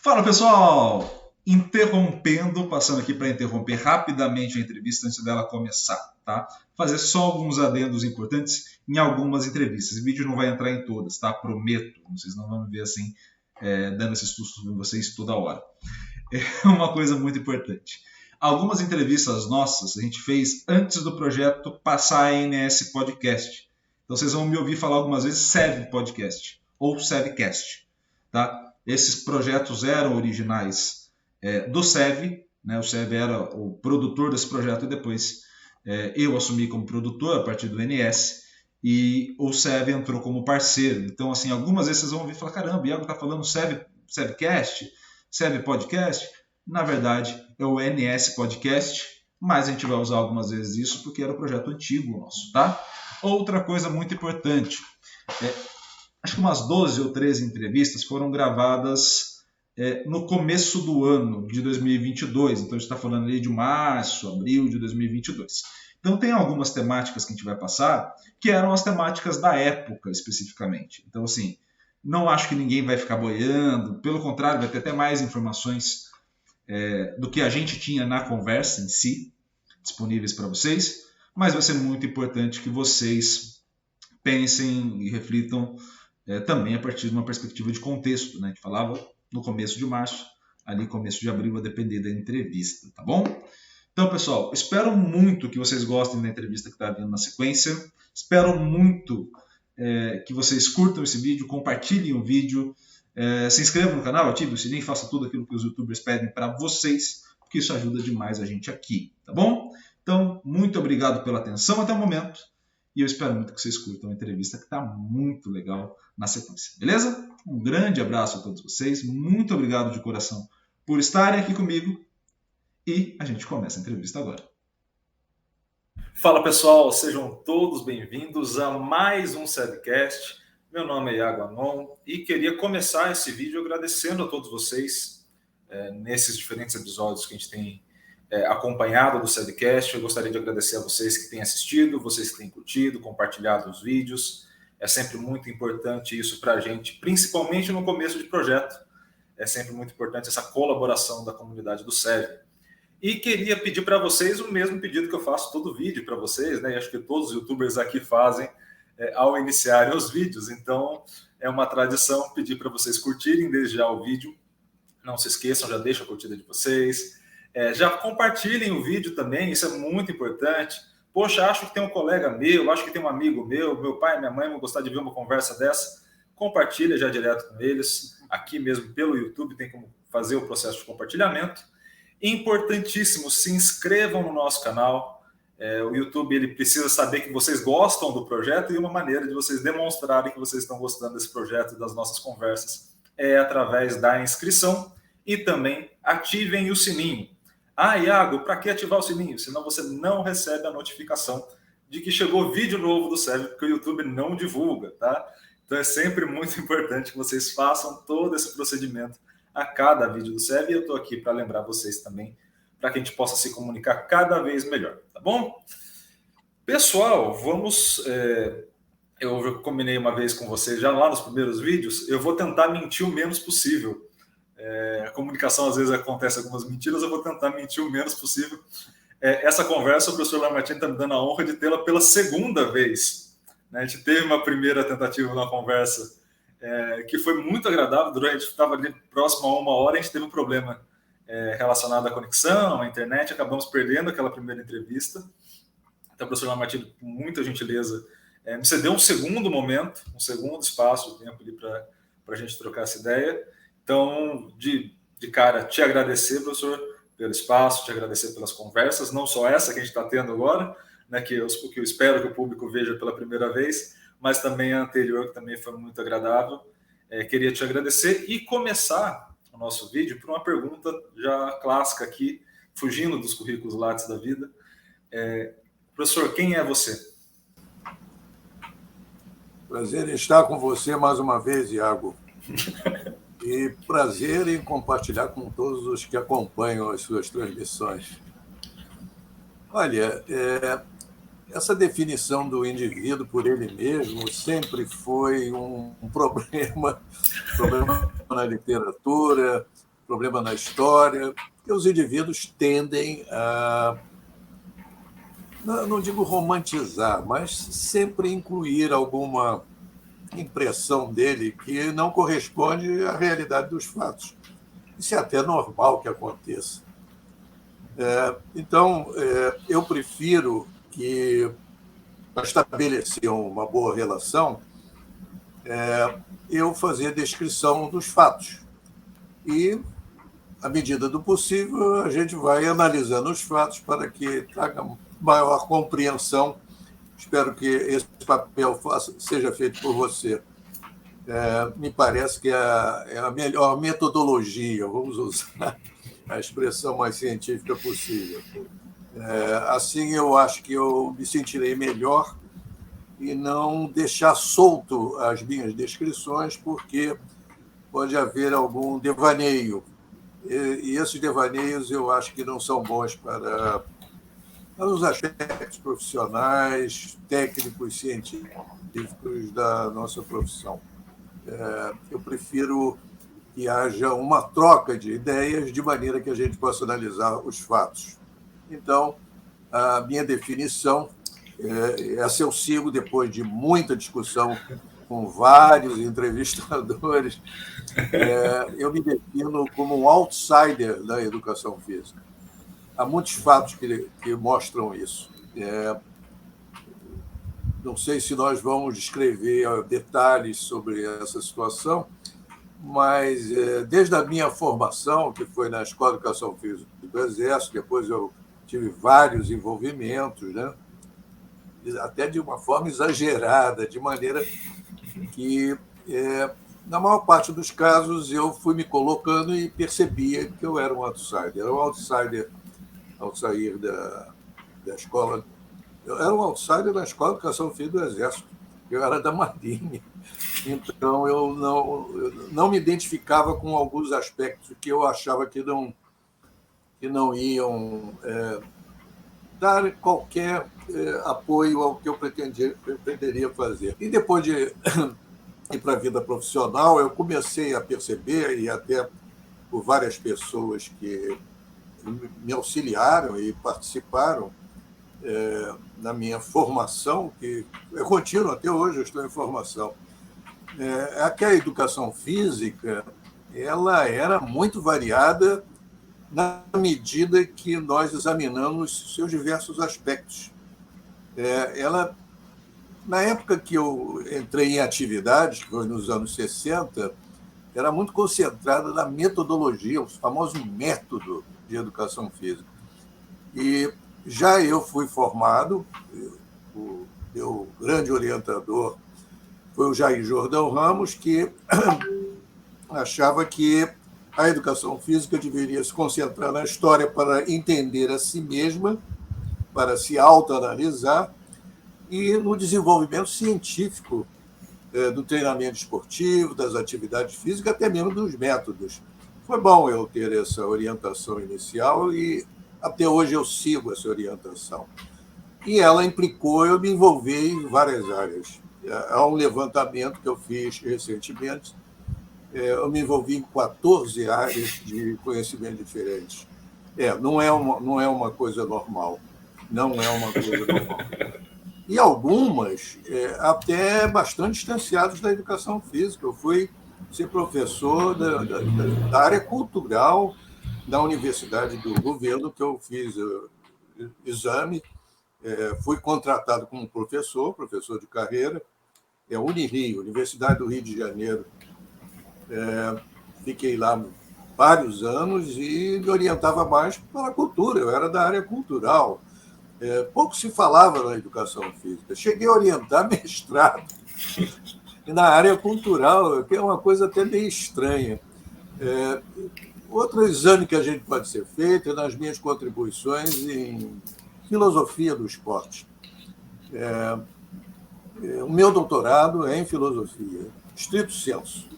Fala pessoal! Interrompendo, passando aqui para interromper rapidamente a entrevista antes dela começar, tá? Fazer só alguns adendos importantes em algumas entrevistas. Esse vídeo não vai entrar em todas, tá? Prometo. Vocês não vão me ver assim, dando esses sustos em vocês toda hora. É uma coisa muito importante. Algumas entrevistas nossas a gente fez antes do projeto passar a ANS Podcast. Então vocês vão me ouvir falar algumas vezes SEV Podcast ou SEVcast, tá? Esses projetos eram originais do SEV, né? O SEV era o produtor desse projeto e depois eu assumi como produtor a partir do NS e o SEV entrou como parceiro. Então, assim, algumas vezes vocês vão ouvir e falar, caramba, o Iago está falando SEVcast, SEV Podcast. Na verdade, é o NS Podcast, mas a gente vai usar algumas vezes isso porque era o projeto antigo nosso, tá? Outra coisa muito importante, acho que umas 12 ou 13 entrevistas foram gravadas no começo do ano de 2022. Então, a gente está falando ali de março, abril de 2022. Então, tem algumas temáticas que a gente vai passar que eram as temáticas da época, especificamente. Então, assim, não acho que ninguém vai ficar boiando. Pelo contrário, vai ter até mais informações do que a gente tinha na conversa em si, disponíveis para vocês. Mas vai ser muito importante que vocês pensem e reflitam também a partir de uma perspectiva de contexto, né? A gente falava no começo de março, ali começo de abril, a depender da entrevista, tá bom? Então, pessoal, espero muito que vocês gostem da entrevista que está vindo na sequência. Espero muito que vocês curtam esse vídeo, compartilhem o vídeo, se inscrevam no canal, ativem o sininho, façam tudo aquilo que os youtubers pedem para vocês, porque isso ajuda demais a gente aqui, tá bom? Então, muito obrigado pela atenção até o momento. E eu espero muito que vocês curtam a entrevista, que está muito legal na sequência. Beleza? Um grande abraço a todos vocês. Muito obrigado de coração por estarem aqui comigo. E a gente começa a entrevista agora. Fala pessoal, sejam todos bem-vindos a mais um SEVcast. Meu nome é Iago Anon e queria começar esse vídeo agradecendo a todos vocês nesses diferentes episódios que a gente tem acompanhado do SEVcast. Eu gostaria de agradecer a vocês que têm assistido, vocês que têm curtido, compartilhado os vídeos. É sempre muito importante isso para a gente, principalmente no começo de projeto. É sempre muito importante essa colaboração da comunidade do SEV. E queria pedir para vocês o mesmo pedido que eu faço todo vídeo para vocês, né? E acho que todos os youtubers aqui fazem ao iniciarem os vídeos. Então, é uma tradição pedir para vocês curtirem desde já o vídeo. Não se esqueçam, já deixa a curtida de vocês. Já compartilhem o vídeo também, isso é muito importante. Poxa, acho que tem um colega meu, acho que tem um amigo meu pai e minha mãe vão gostar de ver uma conversa dessa. Compartilha já direto com eles. Aqui mesmo pelo YouTube tem como fazer o processo de compartilhamento. Importantíssimo, se inscrevam no nosso canal. O YouTube ele precisa saber que vocês gostam do projeto e uma maneira de vocês demonstrarem que vocês estão gostando desse projeto e das nossas conversas é através da inscrição e também ativem o sininho. Iago, para que ativar o sininho? Senão você não recebe a notificação de que chegou vídeo novo do SEV, porque o YouTube não divulga, tá? Então é sempre muito importante que vocês façam todo esse procedimento a cada vídeo do SEV, e eu estou aqui para lembrar vocês também, para que a gente possa se comunicar cada vez melhor, tá bom? Pessoal, vamos... eu combinei uma vez com vocês, já lá nos primeiros vídeos, eu vou tentar mentir o menos possível. A comunicação, às vezes, acontece algumas mentiras, eu vou tentar mentir o menos possível. Essa conversa, o professor Lamartine está me dando a honra de tê-la pela segunda vez. A gente teve uma primeira tentativa na conversa que foi muito agradável. Durante a gente estava ali próximo a 1 hora, a gente teve um problema relacionado à conexão, à internet, acabamos perdendo aquela primeira entrevista. Então, o professor Lamartine, com muita gentileza, me cedeu um segundo momento, um segundo espaço, tempo ali para a gente trocar essa ideia. Então, de cara, te agradecer, professor, pelo espaço, te agradecer pelas conversas, não só essa que a gente está tendo agora, né, que eu espero que o público veja pela primeira vez, mas também a anterior, que também foi muito agradável. Queria te agradecer e começar o nosso vídeo por uma pergunta já clássica aqui, fugindo dos currículos Lattes da vida. Professor, quem é você? Prazer em estar com você mais uma vez, Iago. E prazer em compartilhar com todos os que acompanham as suas transmissões. Olha, essa definição do indivíduo por ele mesmo sempre foi um problema na literatura, problema na história, que os indivíduos tendem a, não digo romantizar, mas sempre incluir alguma impressão dele que não corresponde à realidade dos fatos. Isso é até normal que aconteça. Então, eu prefiro que, para estabelecer uma boa relação, eu fazer a descrição dos fatos. E, à medida do possível, a gente vai analisando os fatos para que traga maior compreensão. Espero que esse papel seja feito por você. Me parece que é a melhor metodologia, vamos usar a expressão mais científica possível. Assim, eu acho que eu me sentirei melhor e não deixar solto as minhas descrições, porque pode haver algum devaneio. E esses devaneios eu acho que não são bons para os aspectos profissionais, técnicos, científicos da nossa profissão. Eu prefiro que haja uma troca de ideias de maneira que a gente possa analisar os fatos. Então, a minha definição, essa eu sigo depois de muita discussão com vários entrevistadores, eu me defino como um outsider da educação física. Há muitos fatos que mostram isso. Não sei se nós vamos descrever detalhes sobre essa situação, mas desde a minha formação, que foi na Escola de Educação Física do Exército, depois eu tive vários envolvimentos, né? Até de uma forma exagerada, de maneira que, na maior parte dos casos, eu fui me colocando e percebia que eu era um outsider. Era um outsider ao sair da escola. Eu era um outsider da Escola de Educação Física do Exército. Eu era da Marinha. Então, eu não me identificava com alguns aspectos que eu achava que não iam dar qualquer apoio ao que eu pretenderia fazer. E depois de ir para a vida profissional, eu comecei a perceber, e até por várias pessoas que me auxiliaram e participaram na minha formação, que é contínua, até hoje eu estou em formação, que a educação física ela era muito variada na medida que nós examinamos seus diversos aspectos. Na época que eu entrei em atividade, que foi nos anos 60, era muito concentrada na metodologia, o famoso método de educação física. E já eu fui formado, o meu grande orientador foi o Jair Jordão Ramos, que achava que a educação física deveria se concentrar na história para entender a si mesma, para se autoanalisar, e no desenvolvimento científico do treinamento esportivo, das atividades físicas, até mesmo dos métodos. Foi bom eu ter essa orientação inicial e até hoje eu sigo essa orientação. E ela implicou eu me envolver em várias áreas. Há um levantamento que eu fiz recentemente, eu me envolvi em 14 áreas de conhecimento diferentes. Não é uma coisa normal. Não é uma coisa normal. E algumas até bastante distanciadas da educação física. Eu fui ser professor da área cultural da Universidade do Governo, que eu fiz exame, fui contratado como professor de carreira, Unirio, Universidade do Rio de Janeiro. Fiquei lá vários anos e me orientava mais para a cultura, eu era da área cultural. Pouco se falava na educação física. Cheguei a orientar mestrado e na área cultural, que é uma coisa até meio estranha. Outro exame que a gente pode ser feito é nas minhas contribuições em filosofia do esporte. O meu doutorado é em filosofia, stricto sensu.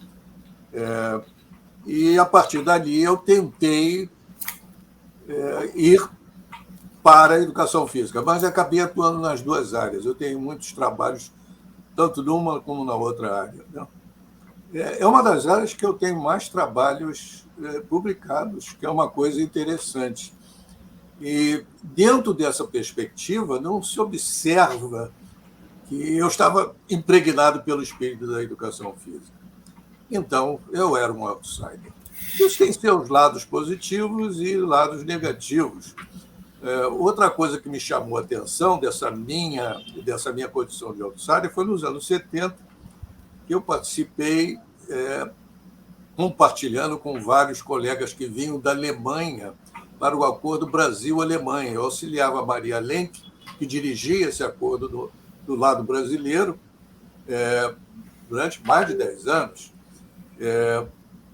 E, a partir dali, eu tentei ir para a educação física, mas acabei atuando nas duas áreas. Eu tenho muitos trabalhos, tanto numa como na outra área, né? É uma das áreas que eu tenho mais trabalhos publicados, que é uma coisa interessante. E, dentro dessa perspectiva, não se observa que eu estava impregnado pelo espírito da educação física. Então, eu era um outsider. Isso tem seus lados positivos e lados negativos. Outra coisa que me chamou a atenção dessa minha condição de outsider foi nos anos 70, que eu participei compartilhando com vários colegas que vinham da Alemanha para o acordo Brasil-Alemanha. Eu auxiliava a Maria Lenk, que dirigia esse acordo do lado brasileiro, durante mais de 10 anos,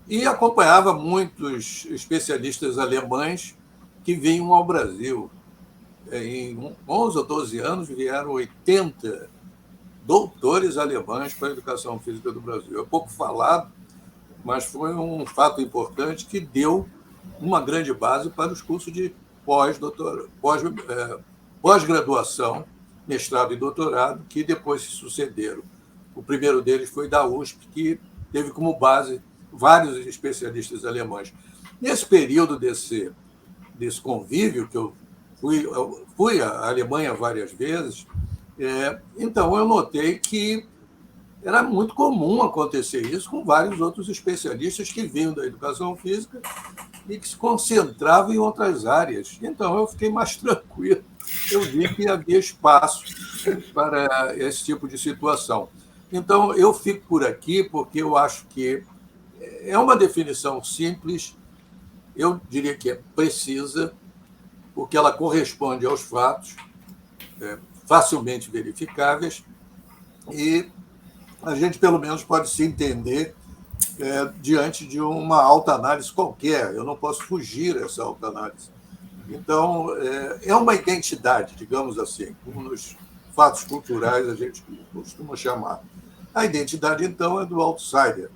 e acompanhava muitos especialistas alemães que vinham ao Brasil. Em 11 ou 12 anos, vieram 80 doutores alemães para a educação física do Brasil. É pouco falado, mas foi um fato importante que deu uma grande base para os cursos de pós-graduação, mestrado e doutorado, que depois se sucederam. O primeiro deles foi da USP, que teve como base vários especialistas alemães. Nesse período desse convívio, que eu fui à Alemanha várias vezes, então eu notei que era muito comum acontecer isso com vários outros especialistas que vinham da educação física e que se concentravam em outras áreas. Então eu fiquei mais tranquilo. Eu vi que havia espaço para esse tipo de situação. Então eu fico por aqui porque eu acho que é uma definição simples, eu diria que é precisa, porque ela corresponde aos fatos, facilmente verificáveis, e a gente, pelo menos, pode se entender diante de uma autoanálise qualquer. Eu não posso fugir dessa autoanálise. Então, é uma identidade, digamos assim, como nos fatos culturais a gente costuma chamar. A identidade, então, é do outsider,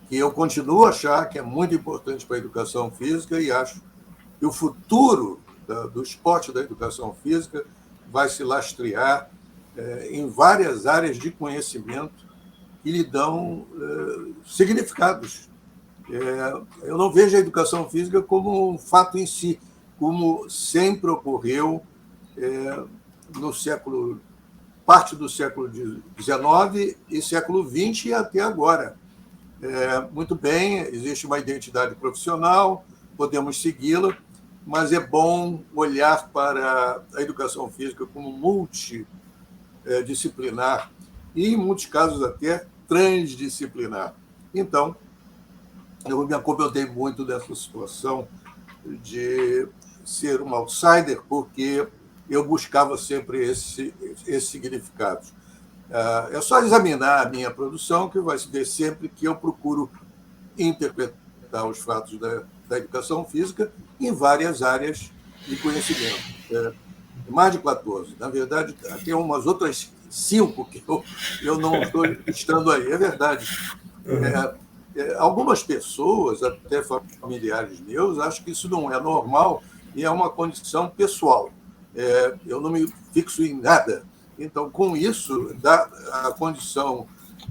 que eu continuo a achar que é muito importante para a educação física e acho que o futuro do esporte da educação física vai se lastrear em várias áreas de conhecimento que lhe dão significados. Eu não vejo a educação física como um fato em si, como sempre ocorreu no parte do século XIX e século XX e até agora. Muito bem, existe uma identidade profissional, podemos segui-la, mas é bom olhar para a educação física como multidisciplinar e, em muitos casos, até transdisciplinar. Então, eu me acomodei muito dessa situação de ser um outsider, porque eu buscava sempre esse significado. É só examinar a minha produção que vai se ver sempre que eu procuro interpretar os fatos da educação física em várias áreas de conhecimento. Mais de 14. Na verdade, tem umas outras 5 que eu não estou estando aí. É verdade. Algumas pessoas, até familiares meus, acham que isso não é normal e é uma condição pessoal. Eu não me fixo em nada. Então, com isso, a condição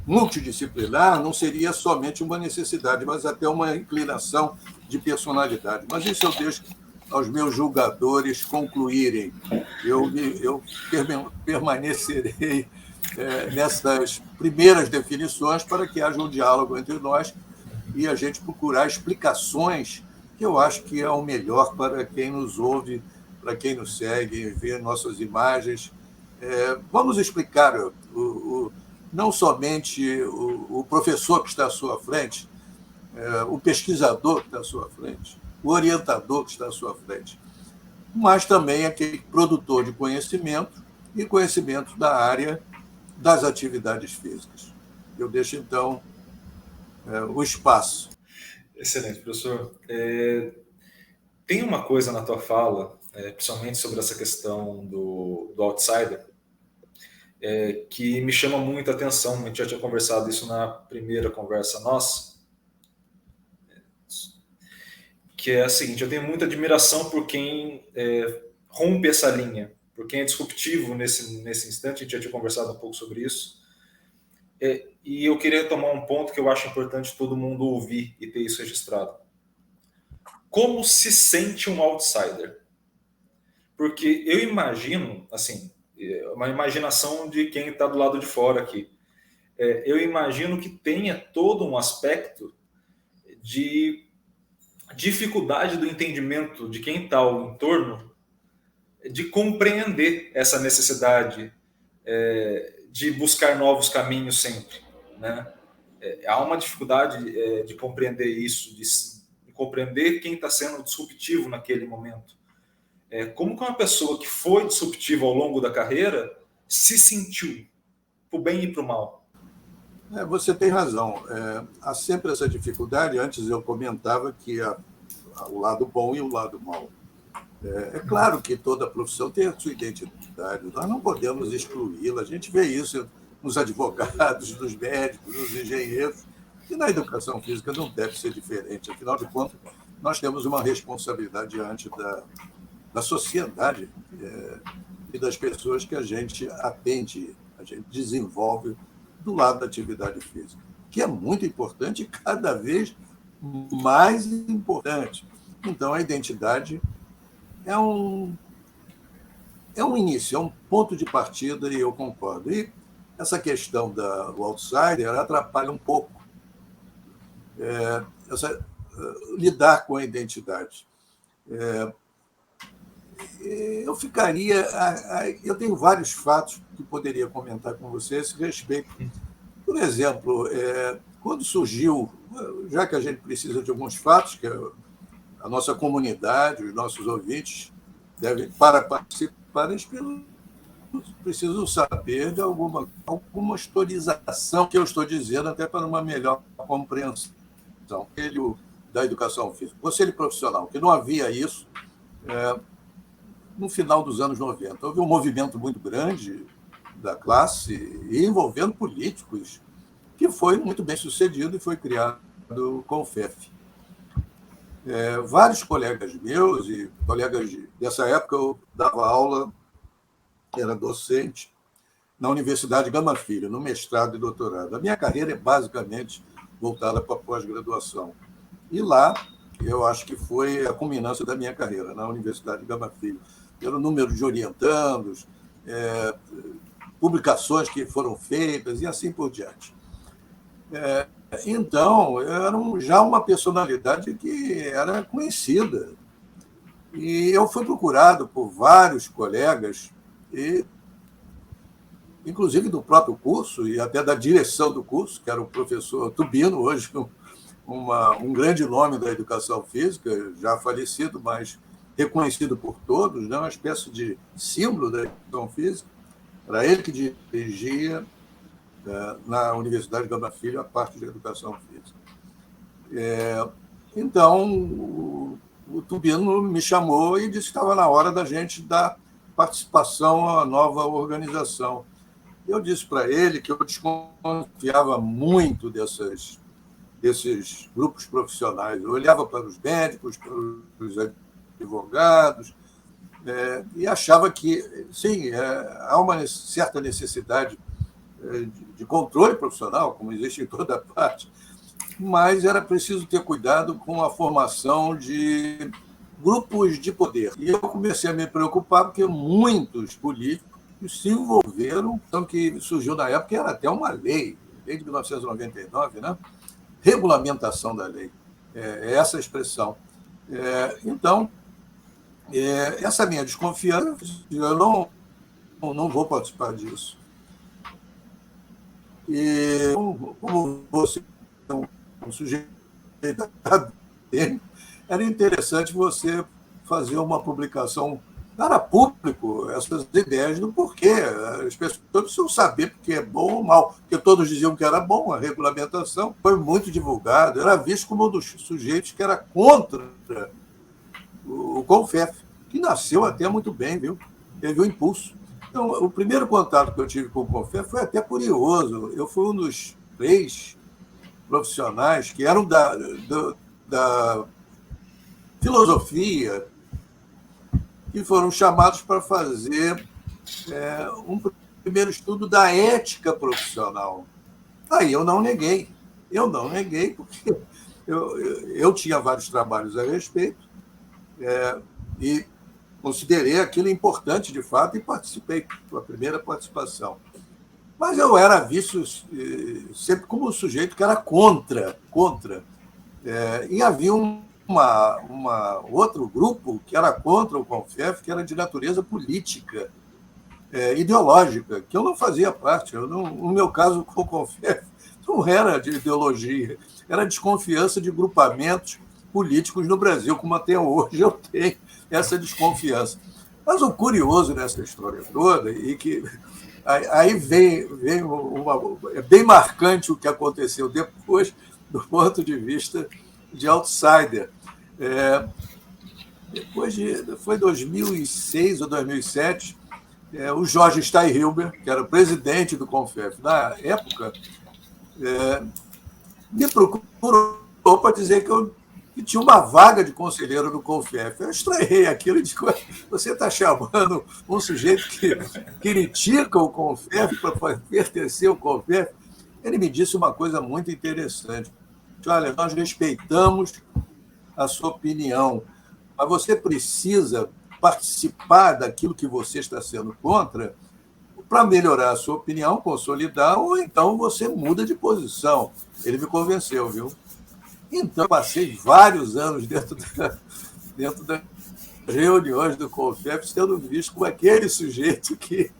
multidisciplinar não seria somente uma necessidade, mas até uma inclinação de personalidade. Mas isso eu deixo aos meus julgadores concluírem. Eu permanecerei nessas primeiras definições para que haja um diálogo entre nós e a gente procurar explicações que eu acho que é o melhor para quem nos ouve, para quem nos segue, ver nossas imagens. Vamos explicar não somente o professor que está à sua frente, o pesquisador que está à sua frente, o orientador que está à sua frente, mas também aquele produtor de conhecimento e conhecimento da área das atividades físicas. Eu deixo, então, o espaço. Excelente, professor. Tem uma coisa na tua fala, principalmente sobre essa questão do outsider, que me chama muita atenção. A gente já tinha conversado isso na primeira conversa nossa, que é a seguinte: eu tenho muita admiração por quem rompe essa linha, por quem é disruptivo nesse instante. A gente já tinha conversado um pouco sobre isso. E eu queria tomar um ponto que eu acho importante todo mundo ouvir e ter isso registrado. Como se sente um outsider? Porque eu imagino, assim, uma imaginação de quem está do lado de fora aqui. Eu imagino que tenha todo um aspecto de dificuldade do entendimento de quem está ao entorno de compreender essa necessidade de buscar novos caminhos sempre, né? Há uma dificuldade de compreender isso, de compreender quem está sendo disruptivo naquele momento. Como que uma pessoa que foi disruptiva ao longo da carreira se sentiu, para o bem e para o mal? Você tem razão. Há sempre essa dificuldade. Antes eu comentava que há o lado bom e o lado mau. É claro que toda profissão tem a sua identidade, nós não podemos excluí-la. A gente vê isso nos advogados, nos médicos, nos engenheiros, e na educação física não deve ser diferente. Afinal de contas, nós temos uma responsabilidade diante da sociedade e das pessoas que a gente atende, a gente desenvolve do lado da atividade física, que é muito importante e cada vez mais importante. Então, a identidade é um início, é um ponto de partida, e eu concordo. E essa questão do outsider atrapalha um pouco lidar com a identidade. Eu tenho vários fatos que poderia comentar com você a esse respeito. Por exemplo, quando surgiu, já que a gente precisa de alguns fatos, que a nossa comunidade, os nossos ouvintes, para participar, eles precisam saber de alguma historização que eu estou dizendo, até para uma melhor compreensão. Da educação física, conselho profissional, que não havia isso no final dos anos 90. Houve um movimento muito grande da classe, envolvendo políticos, que foi muito bem sucedido e foi criado o CONFEF. Vários colegas meus e colegas dessa época, eu dava aula, era docente, na Universidade Gama Filho, no mestrado e doutorado. A minha carreira é basicamente voltada para a pós-graduação. E lá, eu acho que foi a culminância da minha carreira, na Universidade Gama Filho. Pelo número de orientandos, publicações que foram feitas e assim por diante. Então, eu era já uma personalidade que era conhecida. E eu fui procurado por vários colegas, inclusive do próprio curso e até da direção do curso, que era o professor Tubino, hoje um grande nome da educação física, já falecido, mas reconhecido por todos, né? Uma espécie de símbolo da educação física. Era ele que dirigia na Universidade Gama Filho a parte de educação física. Então, o Tubino me chamou e disse que estava na hora da gente dar participação à nova organização. Eu disse para ele que eu desconfiava muito desses grupos profissionais. Eu olhava para os médicos, para os advogados, e achava que, sim, há uma certa necessidade de controle profissional, como existe em toda parte, mas era preciso ter cuidado com a formação de grupos de poder. E eu comecei a me preocupar porque muitos políticos se envolveram, então que surgiu na época, era até uma lei de 1999, né? Regulamentação da lei, essa expressão. Então, essa minha desconfiança, eu não vou participar disso. E como você é um sujeito acadêmico, era interessante você fazer uma publicação para público, essas ideias do porquê. As pessoas precisam saber porque é bom ou mal, porque todos diziam que era bom, a regulamentação foi muito divulgada, era visto como um dos sujeitos que era contra o CONFEF, que nasceu até muito bem, viu? Teve um impulso. Então, o primeiro contato que eu tive com o CONFEF foi até curioso. Eu fui um dos 3 profissionais que eram da filosofia, que foram chamados para fazer um primeiro estudo da ética profissional. Aí eu não neguei, porque eu tinha vários trabalhos a respeito, e considerei aquilo importante de fato e participei, foi a primeira participação. Mas eu era visto sempre como um sujeito que era contra. E havia outro grupo que era contra o CONFEF, que era de natureza política, ideológica, que eu não fazia parte. No meu caso, com o CONFEF, não era de ideologia, era desconfiança de grupamentos políticos no Brasil, como até hoje eu tenho essa desconfiança. Mas o curioso nessa história toda, e que aí vem é bem marcante o que aconteceu depois, do ponto de vista de outsider. Foi 2006 ou 2007, o Jorge Steinhilber, que era o presidente do CONFEF na época, me procurou para dizer que tinha uma vaga de conselheiro no CONFEF. Eu estranhei aquilo e disse: você está chamando um sujeito que critica o CONFEF para pertencer ao CONFEF? Ele me disse uma coisa muito interessante. Olha, nós respeitamos a sua opinião, mas você precisa participar daquilo que você está sendo contra para melhorar a sua opinião, consolidar, ou então você muda de posição. Ele me convenceu, viu? Então, eu passei vários anos dentro das reuniões do CONFEF sendo visto como aquele sujeito que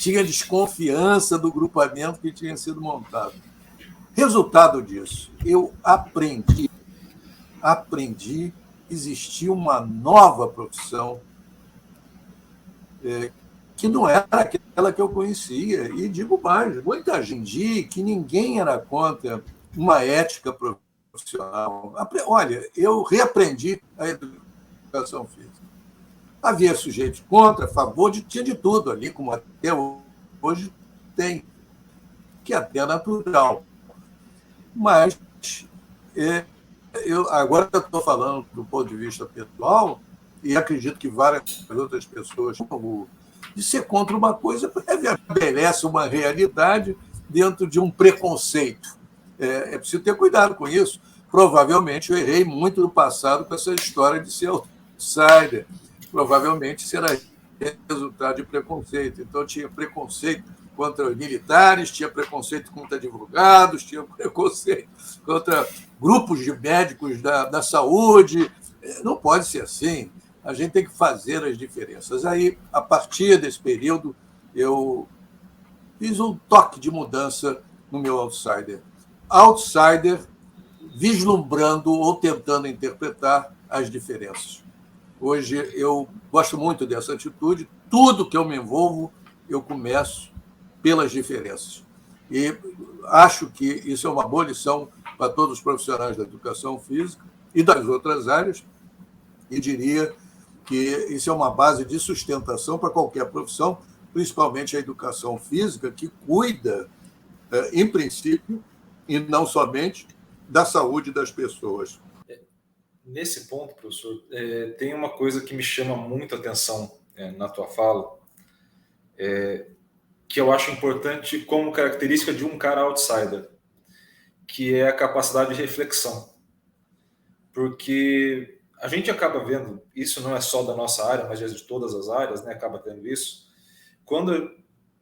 tinha desconfiança do grupamento que tinha sido montado. Resultado disso, eu aprendi, existia uma nova profissão que não era aquela que eu conhecia. E digo mais, muita gente que ninguém era contra uma ética profissional. Olha, eu reaprendi a educação física. Havia sujeitos contra, a favor, tinha de tudo ali, como até hoje tem, que é até natural. Mas agora eu estou falando do ponto de vista pessoal, e acredito que várias outras pessoas, de ser contra uma coisa, estabelece uma realidade dentro de um preconceito. É preciso ter cuidado com isso. Provavelmente eu errei muito no passado com essa história de ser outsider. Provavelmente será resultado de preconceito. Então, tinha preconceito contra militares, tinha preconceito contra advogados, tinha preconceito contra grupos de médicos da saúde. Não pode ser assim. A gente tem que fazer as diferenças. Aí, a partir desse período, eu fiz um toque de mudança no meu outsider. Outsider vislumbrando ou tentando interpretar as diferenças. Hoje eu gosto muito dessa atitude. Tudo que eu me envolvo, eu começo pelas diferenças. E acho que isso é uma boa lição para todos os profissionais da educação física e das outras áreas. E diria que isso é uma base de sustentação para qualquer profissão, principalmente a educação física, que cuida, em princípio, e não somente, da saúde das pessoas. Nesse ponto, professor, tem uma coisa que me chama muito a atenção na tua fala, que eu acho importante como característica de um cara outsider, que é a capacidade de reflexão. Porque a gente acaba vendo, isso não é só da nossa área, mas de todas as áreas, né, acaba tendo isso, quando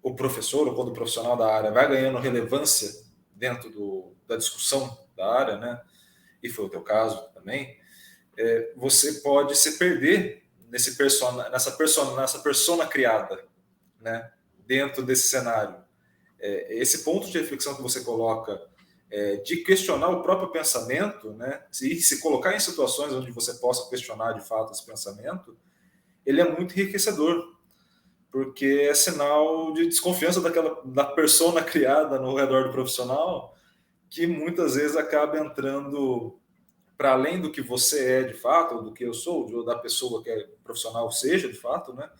o professor ou quando o profissional da área vai ganhando relevância dentro da discussão da área, né, e foi o teu caso também, você pode se perder nessa persona criada, né, dentro desse cenário. Esse ponto de reflexão que você coloca, de questionar o próprio pensamento, né, se colocar em situações onde você possa questionar de fato esse pensamento, ele é muito enriquecedor, porque é sinal de desconfiança da persona criada no redor do profissional, que muitas vezes acaba entrando para além do que você é de fato, ou do que eu sou, ou da pessoa que é profissional seja de fato, né,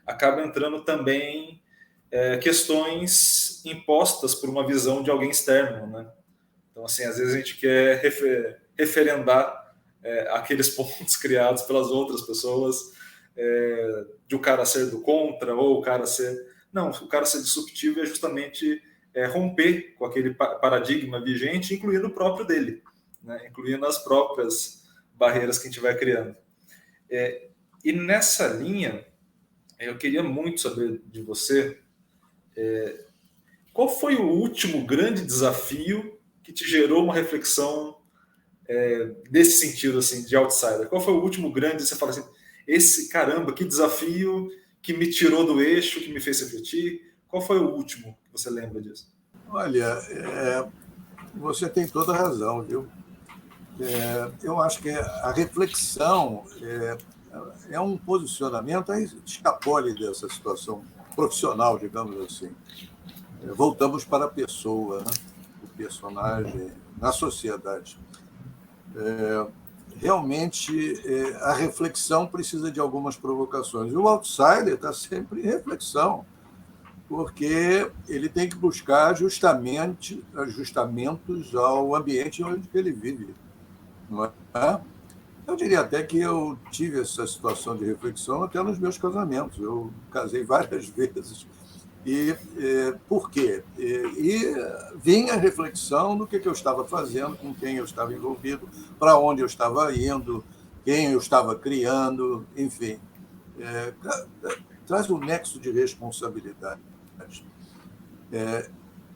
acaba entrando também questões impostas por uma visão de alguém externo, né? Então, assim, às vezes a gente quer referendar aqueles pontos criados pelas outras pessoas, de o cara ser do contra, ou o cara ser... Não, o cara ser disruptivo é justamente romper com aquele paradigma vigente, incluindo o próprio dele, né? Incluindo as próprias barreiras que a gente vai criando. E nessa linha, eu queria muito saber de você, qual foi o último grande desafio que te gerou uma reflexão desse sentido, assim, de outsider? Qual foi o último grande, você fala assim, caramba, que desafio que me tirou do eixo, que me fez refletir? Qual foi o último que você lembra disso? Olha, você tem toda a razão, viu? Eu acho que a reflexão é um posicionamento, aí escapole dessa situação profissional, digamos assim. Voltamos para a pessoa, né? O personagem na sociedade. Realmente, a reflexão precisa de algumas provocações. E o outsider está sempre em reflexão, porque ele tem que buscar ajustamentos ao ambiente onde ele vive. Não é? Eu diria até que eu tive essa situação de reflexão até nos meus casamentos. Eu casei várias vezes. E por quê? E vinha a reflexão do que eu estava fazendo, com quem eu estava envolvido, para onde eu estava indo, quem eu estava criando, enfim. Traz um nexo de responsabilidade.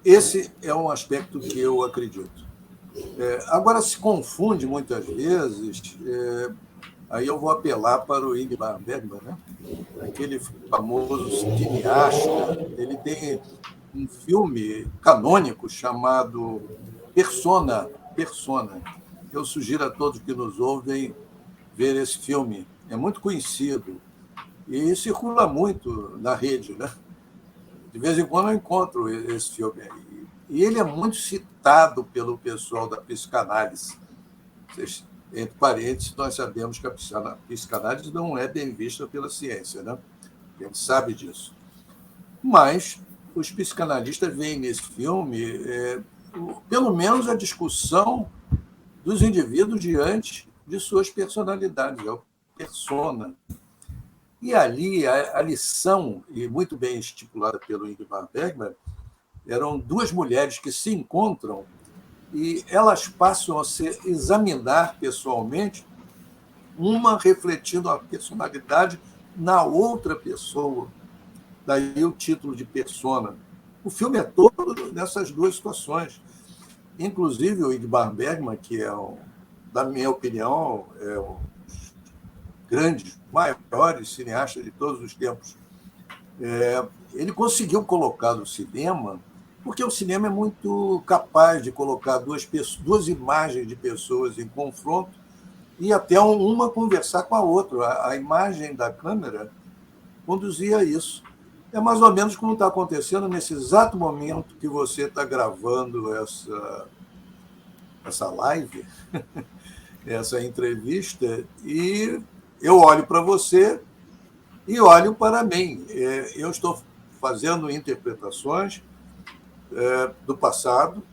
Esse é um aspecto que eu acredito. Agora, se confunde muitas vezes, aí eu vou apelar para o Ingmar Bergman, né? Aquele famoso cineasta. Ele tem um filme canônico chamado Persona. Eu sugiro a todos que nos ouvem ver esse filme. É muito conhecido e circula muito na rede, né? De vez em quando eu encontro esse filme aí. E ele é muito citado pelo pessoal da psicanálise. Entre parênteses, nós sabemos que a psicanálise não é bem vista pela ciência, né? A gente sabe disso. Mas os psicanalistas veem nesse filme, pelo menos, a discussão dos indivíduos diante de suas personalidades, é o persona. E ali a lição, e muito bem estipulada pelo Ingmar Bergman, eram duas mulheres que se encontram e elas passam a se examinar pessoalmente, uma refletindo a personalidade na outra pessoa. Daí o título de Persona. O filme é todo nessas duas situações. Inclusive, o Ingmar Bergman, que na minha opinião, é um dos grandes, maiores cineastas de todos os tempos, ele conseguiu colocar no cinema, porque o cinema é muito capaz de colocar duas imagens de pessoas em confronto e até uma conversar com a outra. A imagem da câmera conduzia a isso. É mais ou menos como está acontecendo nesse exato momento que você está gravando essa live, essa entrevista, e eu olho para você e olho para mim. Eu estou fazendo interpretações do passado,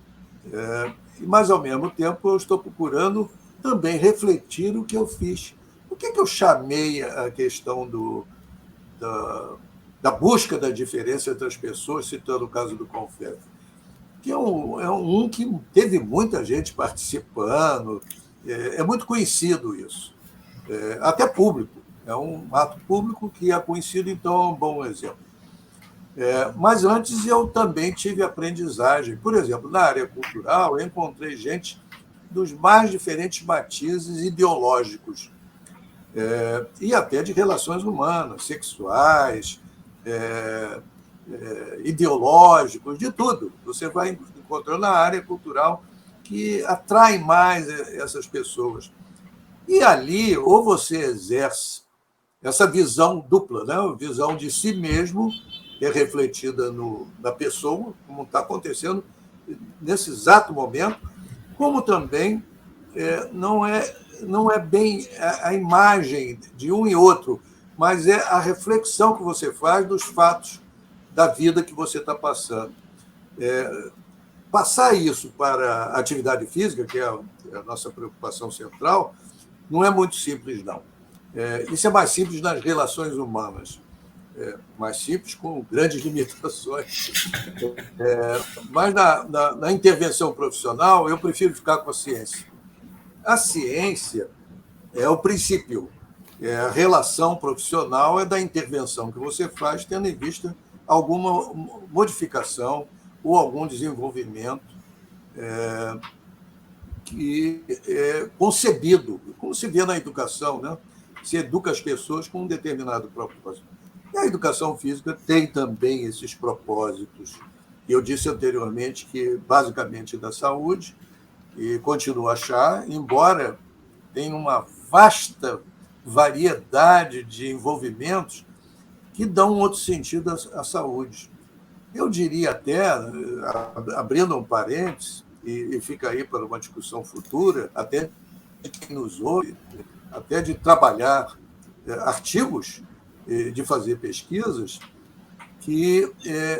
mas, ao mesmo tempo, eu estou procurando também refletir o que eu fiz. Por que eu chamei a questão da busca da diferença entre as pessoas, citando o caso do Confetti? Que é um que teve muita gente participando, é muito conhecido isso, até público. É um ato público que é conhecido, então é um bom exemplo. Mas antes eu também tive aprendizagem. Por exemplo, na área cultural, eu encontrei gente dos mais diferentes matizes ideológicos, e até de relações humanas, sexuais, ideológicos, de tudo. Você vai encontrando na área cultural que atrai mais essas pessoas. E ali, ou você exerce essa visão dupla, né? A visão de si mesmo, é refletida na pessoa, como está acontecendo nesse exato momento, como também não é bem a imagem de um e outro, mas é a reflexão que você faz dos fatos da vida que você está passando. Passar isso para a atividade física, que é a nossa preocupação central, não é muito simples, não. Isso é mais simples nas relações humanas. mais simples, com grandes limitações. Mas na intervenção profissional, eu prefiro ficar com a ciência. A ciência é o princípio. A relação profissional é da intervenção que você faz, tendo em vista alguma modificação ou algum desenvolvimento que é concebido, como se vê na educação, né? Se educa as pessoas com um determinado propósito. E a educação física tem também esses propósitos. Eu disse anteriormente que, basicamente, da saúde, e continuo a achar, embora tenha uma vasta variedade de envolvimentos que dão um outro sentido à saúde. Eu diria até, abrindo um parênteses, e fica aí para uma discussão futura, até de quem nos ouve, até de trabalhar artigos, de fazer pesquisas, que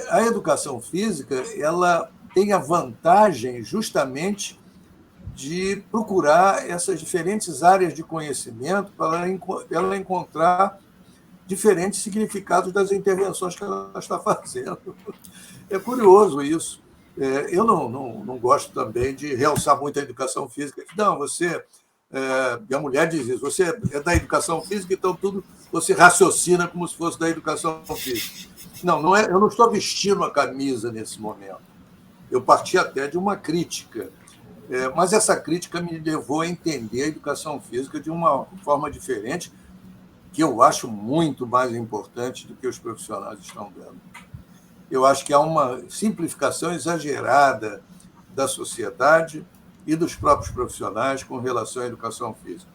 a educação física ela tem a vantagem justamente de procurar essas diferentes áreas de conhecimento para ela encontrar diferentes significados das intervenções que ela está fazendo. É curioso isso. Eu não gosto também de realçar muito a educação física. Não, você... E a mulher diz isso, você é da educação física, então tudo você raciocina como se fosse da educação física. Não é, eu não estou vestindo a camisa nesse momento. Eu parti até de uma crítica, mas essa crítica me levou a entender a educação física de uma forma diferente, que eu acho muito mais importante do que os profissionais estão dando. Eu acho que há uma simplificação exagerada da sociedade e dos próprios profissionais com relação à educação física.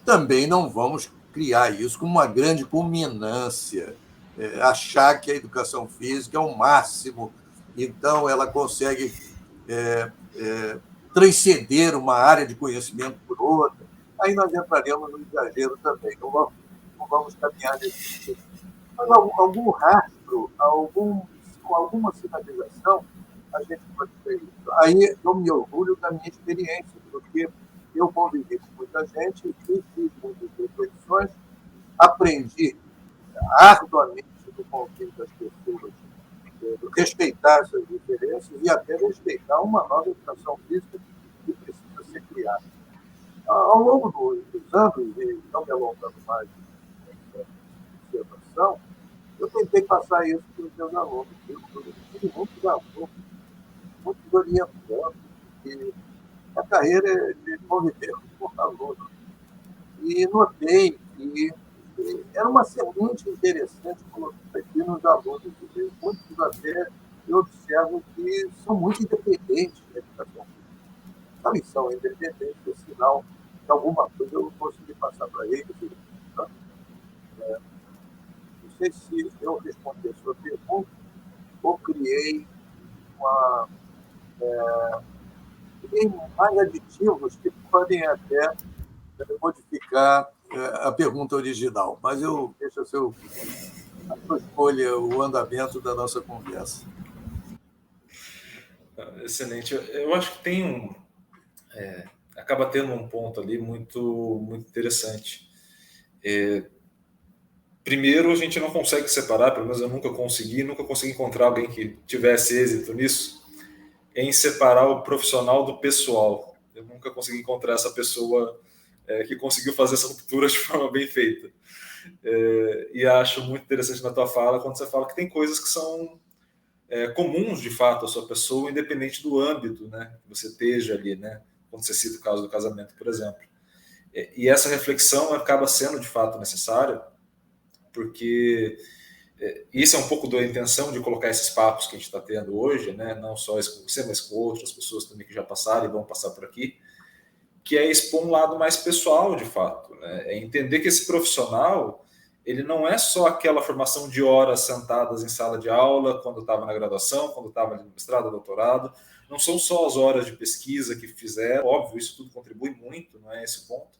Também não vamos criar isso como uma grande culminância, achar que a educação física é o máximo, então ela consegue transcender uma área de conhecimento por outra. Aí nós entraremos no exagero também, não vamos caminhar nesse sentido. Mas algum rastro, alguma sinalização, a gente pode ter isso. Aí eu me orgulho da minha experiência, porque eu convivi com muita gente, fiz muitas reflexões, aprendi arduamente do convívio das pessoas, respeitar essas diferenças e até respeitar uma nova educação física que precisa ser criada. Ao longo dos anos, e não me alongando mais nessa observação, eu tentei passar isso para os meus alunos. Eu tive muitos alunos, muitos orientando, e a carreira é de conviver com o aluno. E notei que era uma semente interessante aqui nos alunos. Muitos até eu observo que são muito independentes da educação. Também são independentes, é sinal que alguma coisa eu consegui passar para eles. Não sei se eu respondi a sua pergunta ou criei mais aditivos que podem até modificar a pergunta original, mas eu deixo a sua escolha, o andamento da nossa conversa. Excelente. Eu acho que tem acaba tendo um ponto ali muito, muito interessante. Primeiro, a gente não consegue separar, pelo menos eu nunca consegui encontrar alguém que tivesse êxito nisso, em separar o profissional do pessoal. Eu nunca consegui encontrar essa pessoa que conseguiu fazer essa ruptura de forma bem feita. E acho muito interessante na tua fala, quando você fala que tem coisas que são comuns, de fato, à sua pessoa, independente do âmbito, né, que você esteja ali, né, quando você cita o caso do casamento, por exemplo. E essa reflexão acaba sendo, de fato, necessária, porque isso é um pouco da intenção de colocar esses papos que a gente está tendo hoje, né, não só com você, mas com outras pessoas também que já passaram e vão passar por aqui, que é expor um lado mais pessoal, de fato, né, é entender que esse profissional ele não é só aquela formação de horas sentadas em sala de aula, quando estava na graduação, quando estava no mestrado, doutorado, não são só as horas de pesquisa que fizeram, óbvio, isso tudo contribui muito, não é esse o ponto,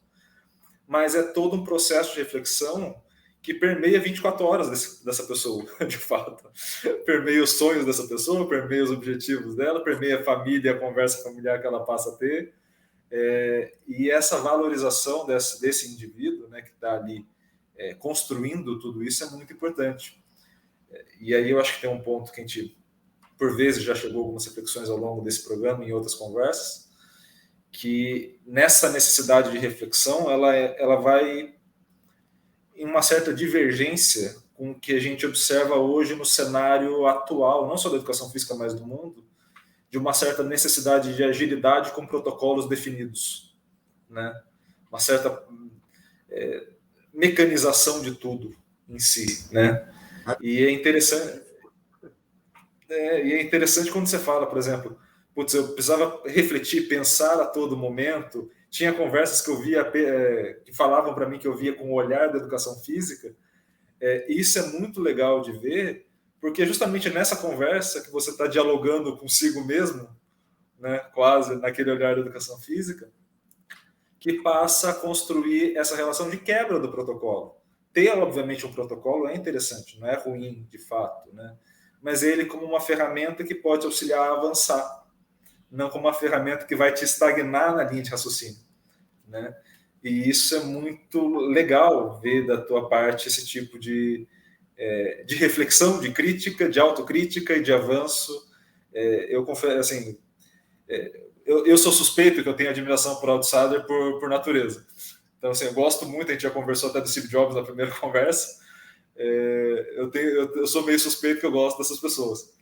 mas é todo um processo de reflexão que permeia 24 horas dessa pessoa, de fato. Permeia os sonhos dessa pessoa, permeia os objetivos dela, permeia a família, a conversa familiar que ela passa a ter, e essa valorização desse indivíduo, né, que está ali construindo tudo isso é muito importante. E aí eu acho que tem um ponto que a gente, por vezes, já chegou a algumas reflexões ao longo desse programa, em outras conversas, que nessa necessidade de reflexão, ela vai em uma certa divergência com o que a gente observa hoje no cenário atual, não só da educação física, mas do mundo, de uma certa necessidade de agilidade com protocolos definidos, né? Uma certa mecanização de tudo em si, né? E é interessante quando você fala, por exemplo, putz, eu precisava refletir, pensar a todo momento. Tinha conversas que eu via, que falavam para mim que eu via com o olhar da educação física. Isso é muito legal de ver, porque justamente nessa conversa que você está dialogando consigo mesmo, né, quase naquele olhar da educação física, que passa a construir essa relação de quebra do protocolo. Ter, obviamente, um protocolo é interessante, não é ruim de fato, né? Mas ele como uma ferramenta que pode auxiliar a avançar, não como uma ferramenta que vai te estagnar na linha de raciocínio, né? E isso é muito legal ver da tua parte esse tipo de reflexão, de crítica, de autocrítica e de avanço. Eu confesso, assim, eu sou suspeito que eu tenho admiração por outsider por natureza. Então, assim, eu gosto muito, a gente já conversou até do Steve Jobs na primeira conversa. Eu sou meio suspeito que eu gosto dessas pessoas.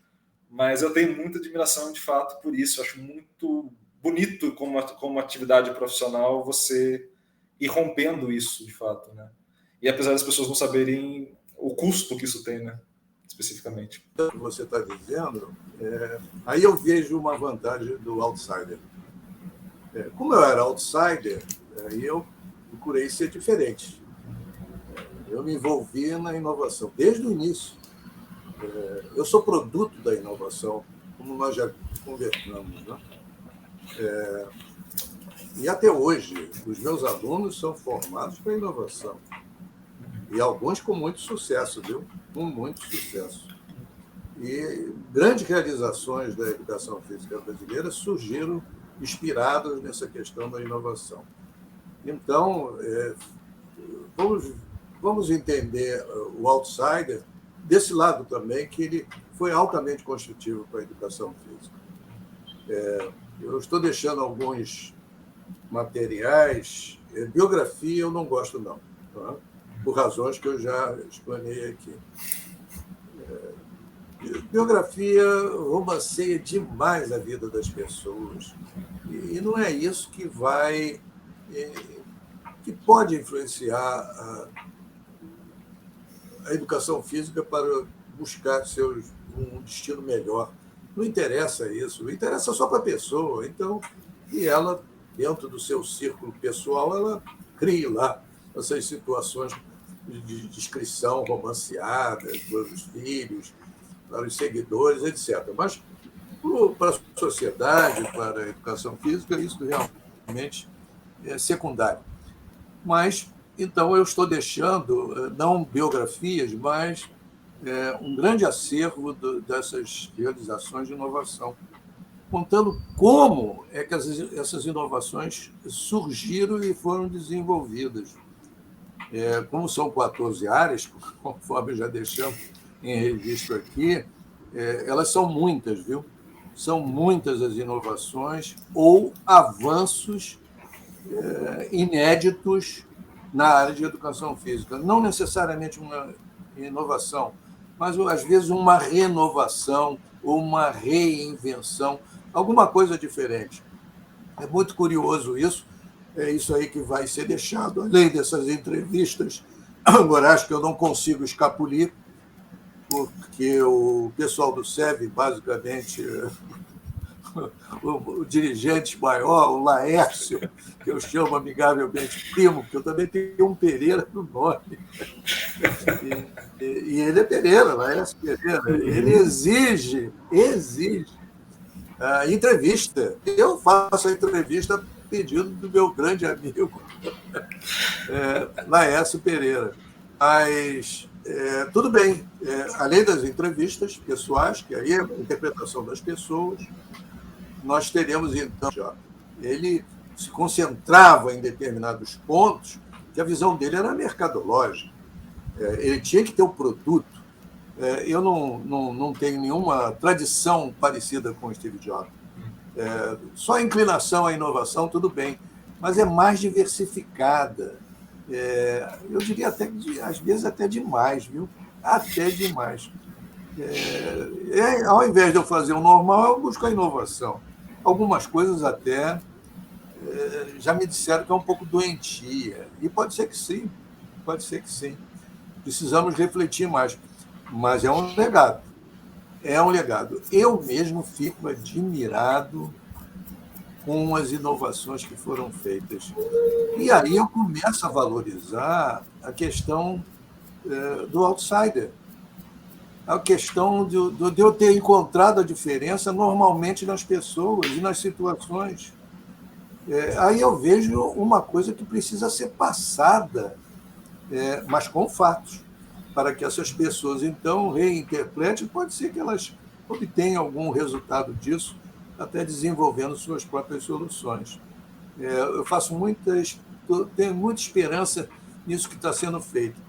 Mas eu tenho muita admiração, de fato, por isso. Eu acho muito bonito como atividade profissional você ir rompendo isso, de fato, né? E apesar das pessoas não saberem o custo que isso tem, né? Especificamente. O que você está dizendo, aí eu vejo uma vantagem do outsider. Como eu era outsider, eu procurei ser diferente. Eu me envolvi na inovação desde o início. Eu sou produto da inovação, como nós já conversamos, né? E até hoje, os meus alunos são formados para inovação. E alguns com muito sucesso, viu? Com muito sucesso. E grandes realizações da educação física brasileira surgiram inspiradas nessa questão da inovação. Então, vamos entender o outsider desse lado também, que ele foi altamente construtivo para a educação física. Eu estou deixando alguns materiais. Biografia eu não gosto, não, tá? Por razões que eu já explanei aqui. Biografia romanceia demais a vida das pessoas. E não é isso que que pode influenciar a educação física para buscar um destino melhor. Não interessa isso, interessa só para a pessoa. Então, e ela, dentro do seu círculo pessoal, ela cria lá essas situações de descrição romanceada para os filhos, para os seguidores, etc. Mas, para a sociedade, para a educação física, isso realmente é secundário. Mas, então, eu estou deixando, não biografias, mas um grande acervo dessas realizações de inovação, contando como é que essas inovações surgiram e foram desenvolvidas. Como são 14 áreas, conforme já deixamos em registro aqui, elas são muitas, viu? São muitas as inovações ou avanços inéditos na área de educação física. Não necessariamente uma inovação, mas, às vezes, uma renovação ou uma reinvenção, alguma coisa diferente. É muito curioso isso. É isso aí que vai ser deixado, além dessas entrevistas. Agora, acho que eu não consigo escapulir, porque o pessoal do SEB, basicamente, o dirigente maior, o Laércio, que eu chamo amigavelmente primo, porque eu também tenho um Pereira no nome. E ele é Pereira, Laércio Pereira. Ele exige a entrevista. Eu faço a entrevista a pedido do meu grande amigo Laércio Pereira. Mas tudo bem, além das entrevistas pessoais, que aí é a interpretação das pessoas, nós teremos, então, ele se concentrava em determinados pontos, que a visão dele era mercadológica. Ele tinha que ter o produto, Eu não tenho nenhuma tradição parecida com o Steve Jobs. Só a inclinação à inovação, tudo bem, mas é mais diversificada. Eu diria até, às vezes, até demais, viu? Até demais. Ao invés de eu fazer o normal, eu busco a inovação. Algumas coisas até já me disseram que é um pouco doentia. E pode ser que sim, pode ser que sim. Precisamos refletir mais. Mas é um legado. É um legado. Eu mesmo fico admirado com as inovações que foram feitas. E aí eu começo a valorizar a questão do outsider. A questão de eu ter encontrado a diferença normalmente nas pessoas e nas situações. Aí eu vejo uma coisa que precisa ser passada, mas com fatos, para que essas pessoas, então, reinterpretem. Pode ser que elas obtenham algum resultado disso, até desenvolvendo suas próprias soluções. Eu tenho muita esperança nisso que está sendo feito.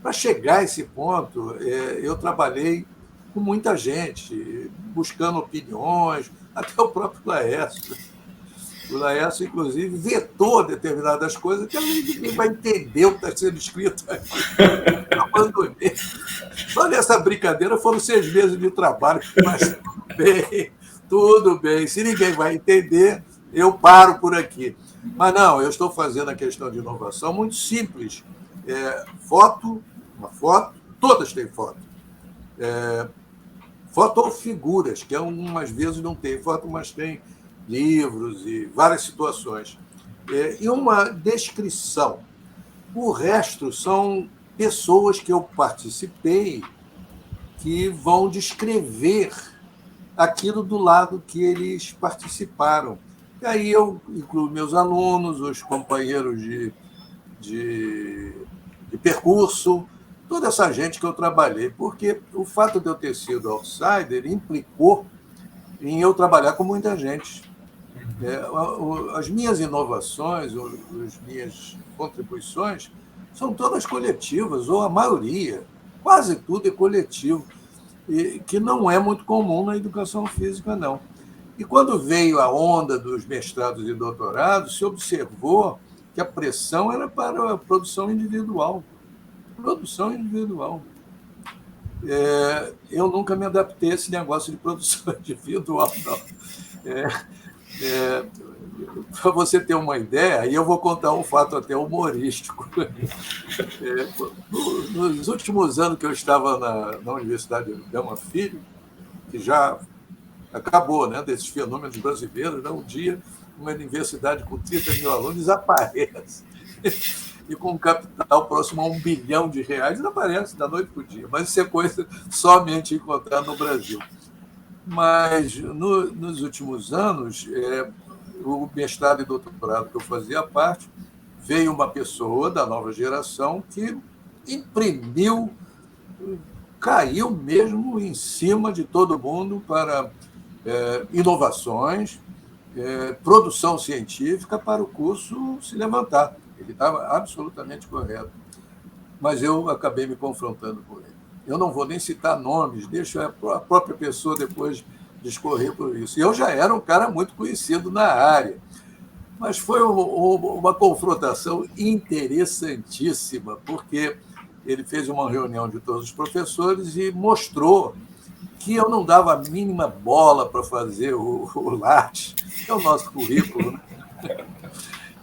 Para chegar a esse ponto, eu trabalhei com muita gente, buscando opiniões, até o próprio Laércio. O Laércio, inclusive, vetou determinadas coisas que ninguém vai entender o que está sendo escrito aqui. Eu abandonei. Só nessa brincadeira foram 6 meses de trabalho, mas tudo bem. Se ninguém vai entender, eu paro por aqui. Mas não, eu estou fazendo a questão de inovação muito simples. Uma foto, todas têm foto. Foto ou figuras, que algumas vezes não tem foto, mas tem livros e várias situações. E uma descrição. O resto são pessoas que eu participei que vão descrever aquilo do lado que eles participaram. E aí eu incluo meus alunos, os companheiros de percurso, toda essa gente que eu trabalhei, porque o fato de eu ter sido outsider implicou em eu trabalhar com muita gente. As minhas inovações, as minhas contribuições são todas coletivas, ou a maioria, quase tudo é coletivo, e que não é muito comum na educação física, não. E quando veio a onda dos mestrados e doutorados, se observou que a pressão era para a produção individual. Produção individual. Eu nunca me adaptei a esse negócio de produção individual, não. Para você ter uma ideia, aí eu vou contar um fato até humorístico. Nos últimos anos que eu estava na Universidade Gama Filho, que já acabou, né, desses fenômenos brasileiros, né, um dia uma universidade com 30 mil alunos desaparece. E com um capital próximo a R$1 bilhão, desaparece da noite para o dia. Mas isso é coisa somente encontrada no Brasil. Mas, nos últimos anos, o mestrado e doutorado que eu fazia parte, veio uma pessoa da nova geração que imprimiu, caiu mesmo em cima de todo mundo para inovações, produção científica para o curso se levantar. Ele estava absolutamente correto. Mas eu acabei me confrontando com ele. Eu não vou nem citar nomes, deixo a própria pessoa depois discorrer por isso. Eu já era um cara muito conhecido na área, mas foi uma confrontação interessantíssima, porque ele fez uma reunião de todos os professores e mostrou que eu não dava a mínima bola para fazer o Lattes, que é o nosso currículo, né?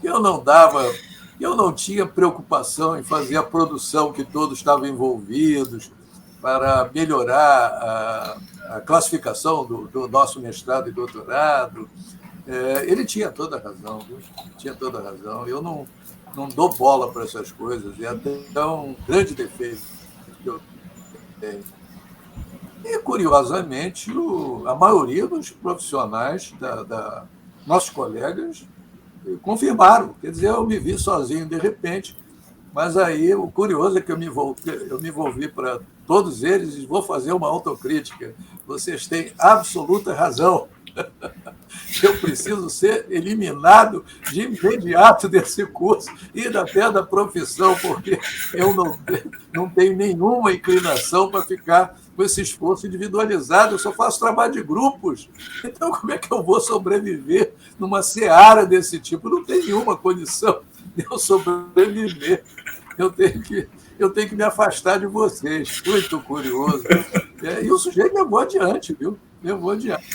Eu não tinha preocupação em fazer a produção que todos estavam envolvidos para melhorar a classificação do nosso mestrado e doutorado. Ele tinha toda a razão, viu? Tinha toda a razão. Eu não dou bola para essas coisas, é até um grande defeito que eu tenho. E, curiosamente, a maioria dos profissionais, nossos colegas, confirmaram. Quer dizer, eu me vi sozinho de repente, mas aí o curioso é que eu me envolvi para todos eles e vou fazer uma autocrítica. Vocês têm absoluta razão. Eu preciso ser eliminado de imediato desse curso e até da profissão, porque eu não tenho nenhuma inclinação para ficar com esse esforço individualizado, eu só faço trabalho de grupos. Então, como é que eu vou sobreviver numa seara desse tipo? Não tem nenhuma condição de eu sobreviver. Eu tenho que me afastar de vocês. Muito curioso. E o sujeito levou adiante, viu? Levou adiante.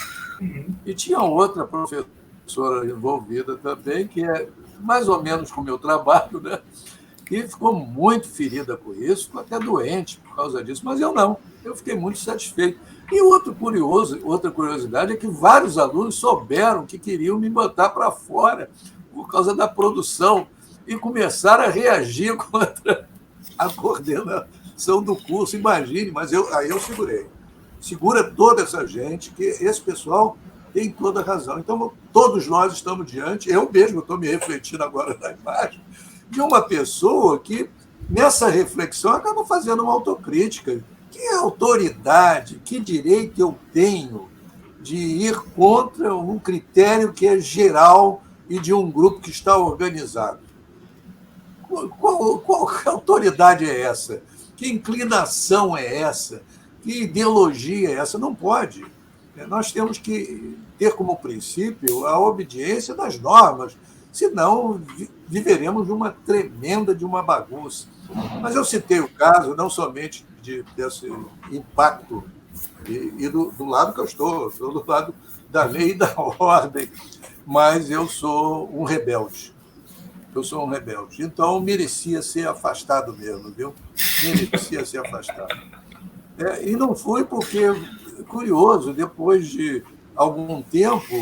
E tinha outra professora envolvida também, que é mais ou menos com o meu trabalho, né? E ficou muito ferida com isso, ficou até doente por causa disso, mas eu não, eu fiquei muito satisfeito. E outra curiosidade é que vários alunos souberam que queriam me botar para fora por causa da produção e começaram a reagir contra a coordenação do curso. Imagine, mas aí eu segurei. Segura toda essa gente, que esse pessoal tem toda a razão. Então, todos nós estamos diante, eu mesmo estou me refletindo agora na imagem, de uma pessoa que, nessa reflexão, acaba fazendo uma autocrítica. Que autoridade, que direito eu tenho de ir contra um critério que é geral e de um grupo que está organizado? Qual autoridade é essa? Que inclinação é essa? Que ideologia é essa? Não pode. Nós temos que ter como princípio a obediência das normas, senão viveremos uma tremenda de uma bagunça. Mas eu citei o caso não somente desse impacto e do lado que eu estou do lado da lei e da ordem, mas eu sou um rebelde. Então, merecia ser afastado mesmo, viu? Merecia ser afastado. E não foi porque, curioso, depois de algum tempo,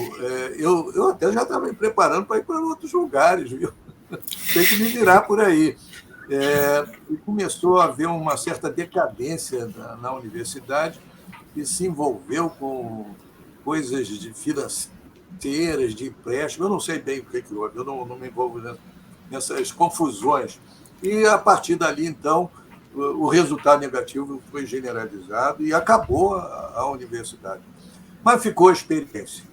eu até já estava me preparando para ir para outros lugares, viu? Tem que me virar por aí. E começou a haver uma certa decadência na universidade, que se envolveu com coisas de financeiras, de empréstimo. Eu não sei bem o que houve, eu não me envolvo nessas confusões. E, a partir dali, então, o resultado negativo foi generalizado e acabou a universidade. Mas ficou a experiência.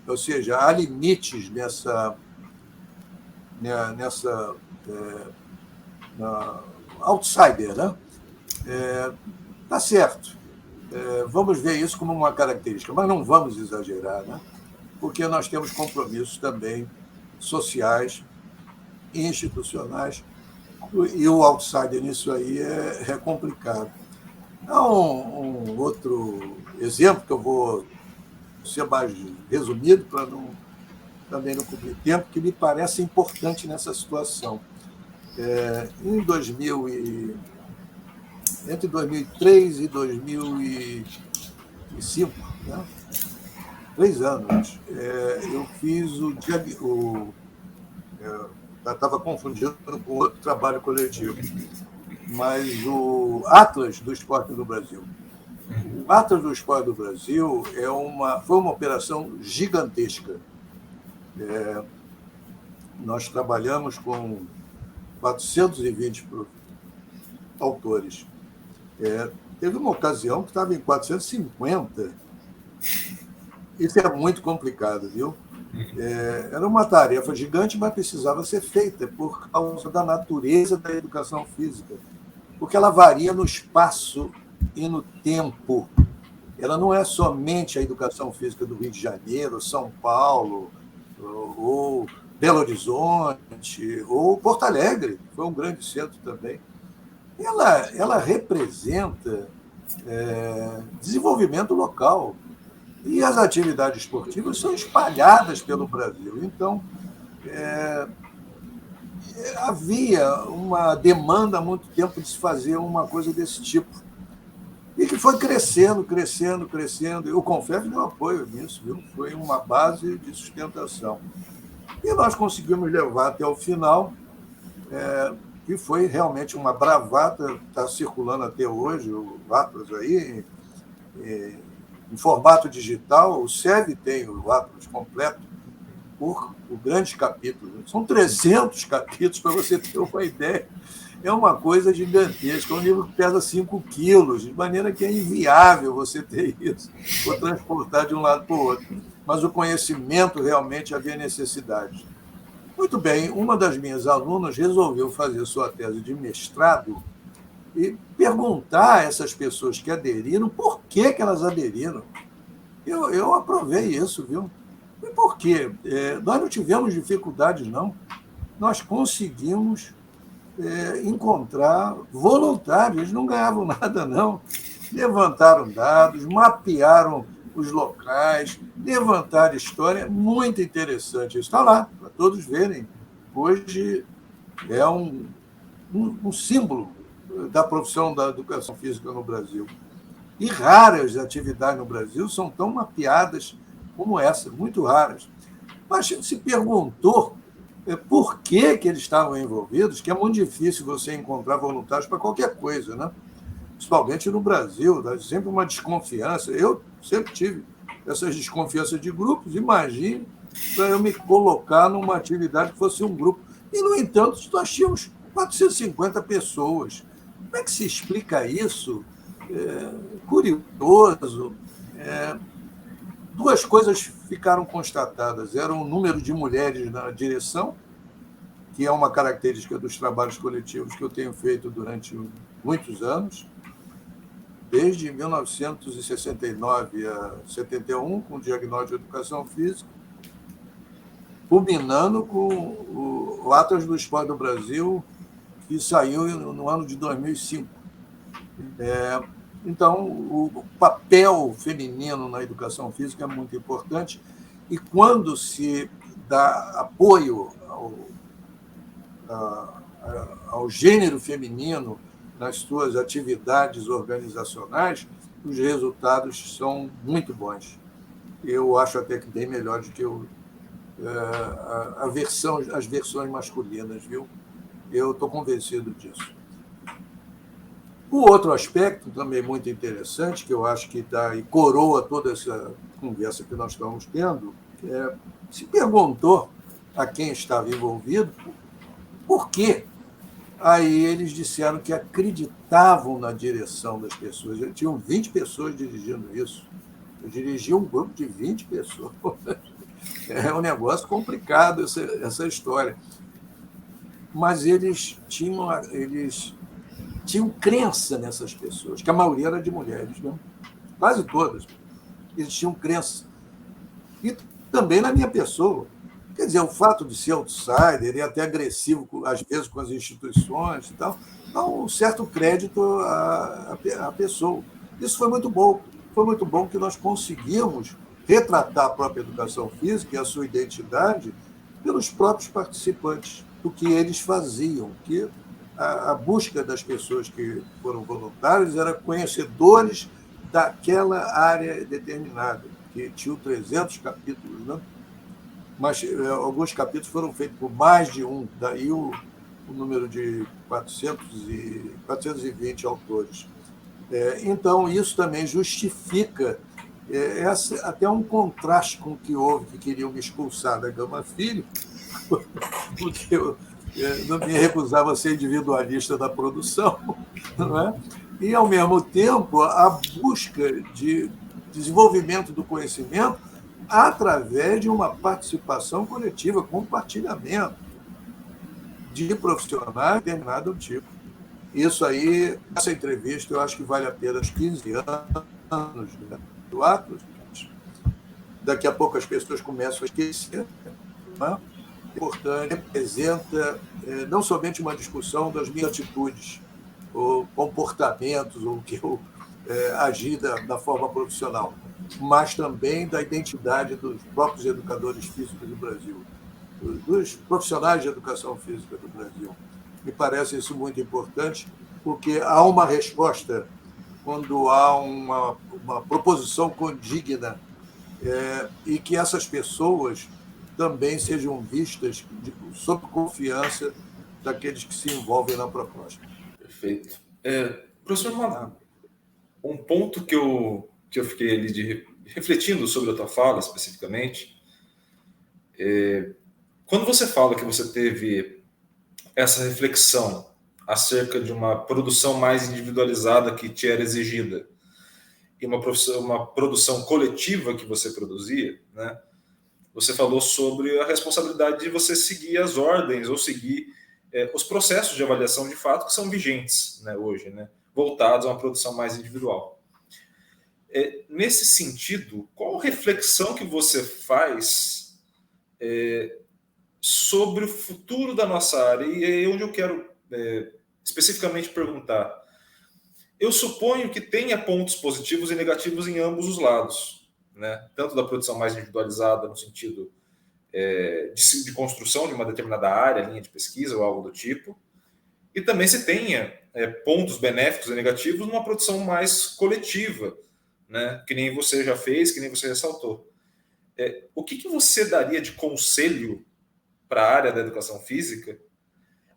Ou seja, há limites nessa outsider, né? Tá certo. Vamos ver isso como uma característica, mas não vamos exagerar, né? Porque nós temos compromissos também sociais e institucionais, e o outsider nisso aí é complicado. Há um outro exemplo, que eu vou ser mais resumido para também não cobrir tempo, que me parece importante nessa situação. Entre 2003 e 2005, né? 3 anos, eu fiz estava confundindo com outro trabalho coletivo, mas o Atlas do Esporte do Brasil. O Atlas do Esporte do Brasil foi uma operação gigantesca. Nós trabalhamos com 420 autores. Teve uma ocasião que estava em 450. Isso é muito complicado, viu? Era uma tarefa gigante, mas precisava ser feita por causa da natureza da educação física, porque ela varia no espaço e no tempo. Ela não é somente a educação física do Rio de Janeiro, São Paulo, ou Belo Horizonte, ou Porto Alegre, que foi um grande centro também. Ela representa desenvolvimento local. E as atividades esportivas são espalhadas pelo Brasil. Então, havia uma demanda há muito tempo de se fazer uma coisa desse tipo. E que foi crescendo. E o Confef deu apoio nisso, viu? Foi uma base de sustentação. E nós conseguimos levar até o final, que foi realmente uma bravata, está circulando até hoje, o Atlas aí, em formato digital. O SEV tem o Atlas completo por grandes capítulos. São 300 capítulos, para você ter uma ideia. É uma coisa gigantesca. É um livro que pesa 5 quilos, de maneira que é inviável você ter isso, ou transportar de um lado para o outro. Mas o conhecimento realmente havia necessidade. Muito bem, uma das minhas alunas resolveu fazer sua tese de mestrado e perguntar a essas pessoas que aderiram por que elas aderiram. Eu aprovei isso, viu? E por quê? Nós não tivemos dificuldades, não. Nós conseguimos encontrar voluntários, eles não ganhavam nada, não. Levantaram dados, mapearam os locais, levantaram história, muito interessante. Isso está lá, para todos verem. Hoje é um símbolo da profissão da educação física no Brasil. E raras atividades no Brasil são tão mapeadas como essa, muito raras. Mas se perguntou por que eles estavam envolvidos, que é muito difícil você encontrar voluntários para qualquer coisa, né? Principalmente no Brasil, dá sempre uma desconfiança. Eu sempre tive essas desconfianças de grupos, imagine para eu me colocar numa atividade que fosse um grupo. E, no entanto, nós tínhamos 450 pessoas. Como é que se explica isso? Curioso. Duas coisas ficaram constatadas. Era o número de mulheres na direção, que é uma característica dos trabalhos coletivos que eu tenho feito durante muitos anos, desde 1969 a 71, com o diagnóstico de educação física, culminando com o Atlas do Esporte do Brasil, que saiu no ano de 2005. Então, o papel feminino na educação física é muito importante, e quando se dá apoio ao gênero feminino nas suas atividades organizacionais, os resultados são muito bons. Eu acho até que bem melhor do que as versões masculinas, viu? Eu estou convencido disso. O outro aspecto também muito interessante, que eu acho que dá e coroa toda essa conversa que nós estamos tendo, se perguntou a quem estava envolvido por quê. Aí eles disseram que acreditavam na direção das pessoas. Tinham 20 pessoas dirigindo isso. Eu dirigi um grupo de 20 pessoas. É um negócio complicado essa história. Mas eles tinham crença nessas pessoas, que a maioria era de mulheres, né? Quase todas. Eles tinham crença. E também na minha pessoa. Quer dizer, o fato de ser outsider e até agressivo, às vezes, com as instituições e tal, dá um certo crédito à pessoa. Isso foi muito bom. Foi muito bom que nós conseguimos retratar a própria educação física e a sua identidade pelos próprios participantes, do que eles faziam, que a busca das pessoas que foram voluntários era conhecedores daquela área determinada, que tinha 300 capítulos, né? Mas alguns capítulos foram feitos por mais de um, daí o número de 420 autores. Então, isso também justifica até um contraste com o que houve, que queriam me expulsar da Gama Filho, porque eu não me recusava a ser individualista da produção, não é? E, ao mesmo tempo, a busca de desenvolvimento do conhecimento através de uma participação coletiva, compartilhamento de profissionais de determinado tipo. Isso aí, essa entrevista, eu acho que vale a pena os 15 anos, né, do Atlas. Daqui a pouco as pessoas começam a esquecer. Né? Importante, representa não somente uma discussão das minhas atitudes, ou comportamentos, ou que eu agi da forma profissional, mas também da identidade dos próprios educadores físicos do Brasil, dos profissionais de educação física do Brasil. Me parece isso muito importante, porque há uma resposta quando há uma proposição condigna, e que essas pessoas também sejam vistas sob confiança daqueles que se envolvem na proposta. Perfeito. Professor, um ponto que eu fiquei ali refletindo sobre a tua fala especificamente, quando você fala que você teve essa reflexão acerca de uma produção mais individualizada que te era exigida e uma produção coletiva que você produzia, né? Você falou sobre a responsabilidade de você seguir as ordens ou seguir os processos de avaliação de fato que são vigentes, né, hoje, né, voltados a uma produção mais individual. Nesse sentido, qual reflexão que você faz sobre o futuro da nossa área? E é onde eu quero especificamente perguntar. Eu suponho que tenha pontos positivos e negativos em ambos os lados, né? Tanto da produção mais individualizada, no sentido de construção de uma determinada área, linha de pesquisa ou algo do tipo, e também se tenha pontos benéficos e negativos numa produção mais coletiva, né? Que nem você já fez, que nem você ressaltou. O que você daria de conselho para a área da educação física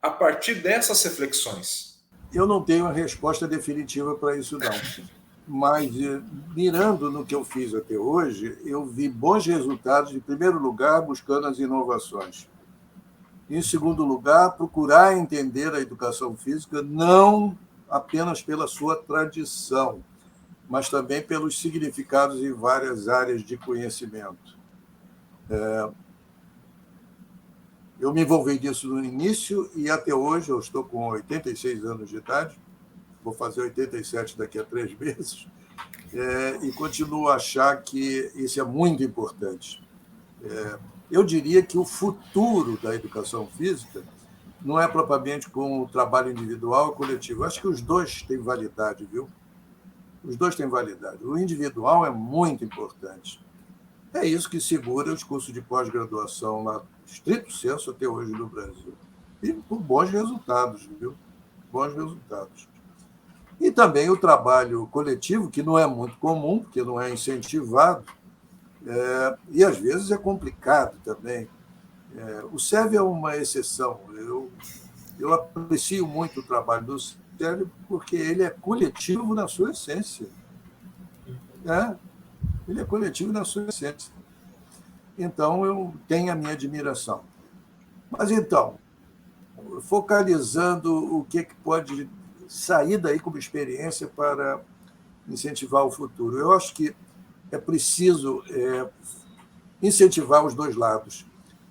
a partir dessas reflexões? Eu não tenho uma resposta definitiva para isso, não. Mas, mirando no que eu fiz até hoje, eu vi bons resultados, em primeiro lugar, buscando as inovações. Em segundo lugar, procurar entender a educação física não apenas pela sua tradição, mas também pelos significados em várias áreas de conhecimento. Eu me envolvi nisso no início e até hoje, eu estou com 86 anos de idade, vou fazer 87 daqui a 3 meses, e continuo a achar que isso é muito importante. Eu diria que o futuro da educação física não é propriamente com o trabalho individual e coletivo. Eu acho que os dois têm validade, viu? Os dois têm validade. O individual é muito importante. É isso que segura os cursos de pós-graduação lá, estrito senso, até hoje no Brasil. E com bons resultados, viu? Bons resultados. E também o trabalho coletivo, que não é muito comum, porque não é incentivado, e às vezes é complicado também. O SEV é uma exceção. Eu aprecio muito o trabalho do SEV porque ele é coletivo na sua essência. Ele é coletivo na sua essência. Então, eu tenho a minha admiração. Mas, então, focalizando o que pode sair daí como experiência para incentivar o futuro. Eu acho que é preciso incentivar os dois lados,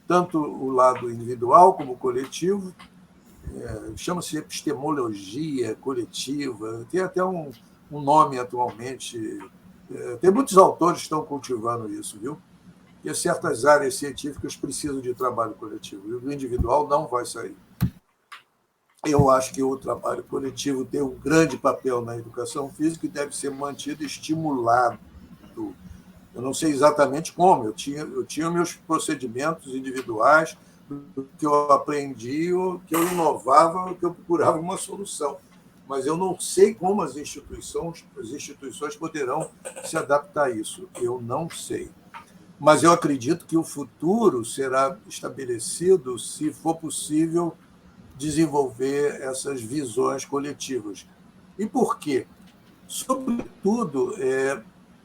tanto o lado individual como o coletivo. Chama-se epistemologia coletiva, tem até um nome atualmente. Tem muitos autores que estão cultivando isso, viu? E certas áreas científicas precisam de trabalho coletivo, e o individual não vai sair. Eu acho que o trabalho coletivo tem um grande papel na educação física e deve ser mantido e estimulado. Eu não sei exatamente como, eu tinha meus procedimentos individuais, o que eu aprendi, o que eu inovava, o que eu procurava uma solução. Mas eu não sei como as instituições poderão se adaptar a isso. Eu não sei. Mas eu acredito que o futuro será estabelecido se for possível desenvolver essas visões coletivas. E por quê? Sobretudo,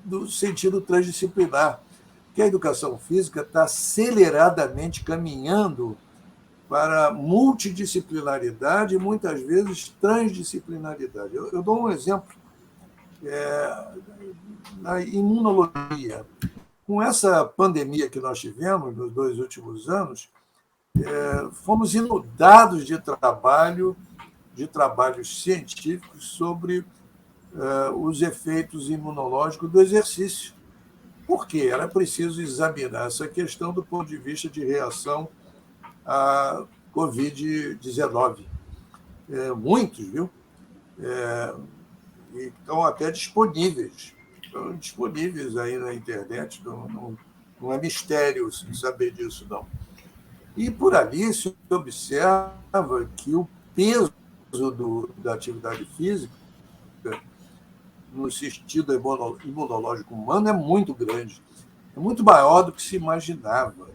no sentido transdisciplinar, que a educação física está aceleradamente caminhando para multidisciplinaridade e, muitas vezes, transdisciplinaridade. Eu dou um exemplo. Na imunologia, com essa pandemia que nós tivemos nos 2 últimos anos, fomos inundados de trabalhos científicos sobre os efeitos imunológicos do exercício. Por quê? Era preciso examinar essa questão do ponto de vista de reação à Covid-19. Muitos, viu? E estão até disponíveis. Estão disponíveis aí na internet, não é mistério saber disso, não. E por ali se observa que o peso da atividade física no sentido imunológico humano é muito grande, é muito maior do que se imaginava.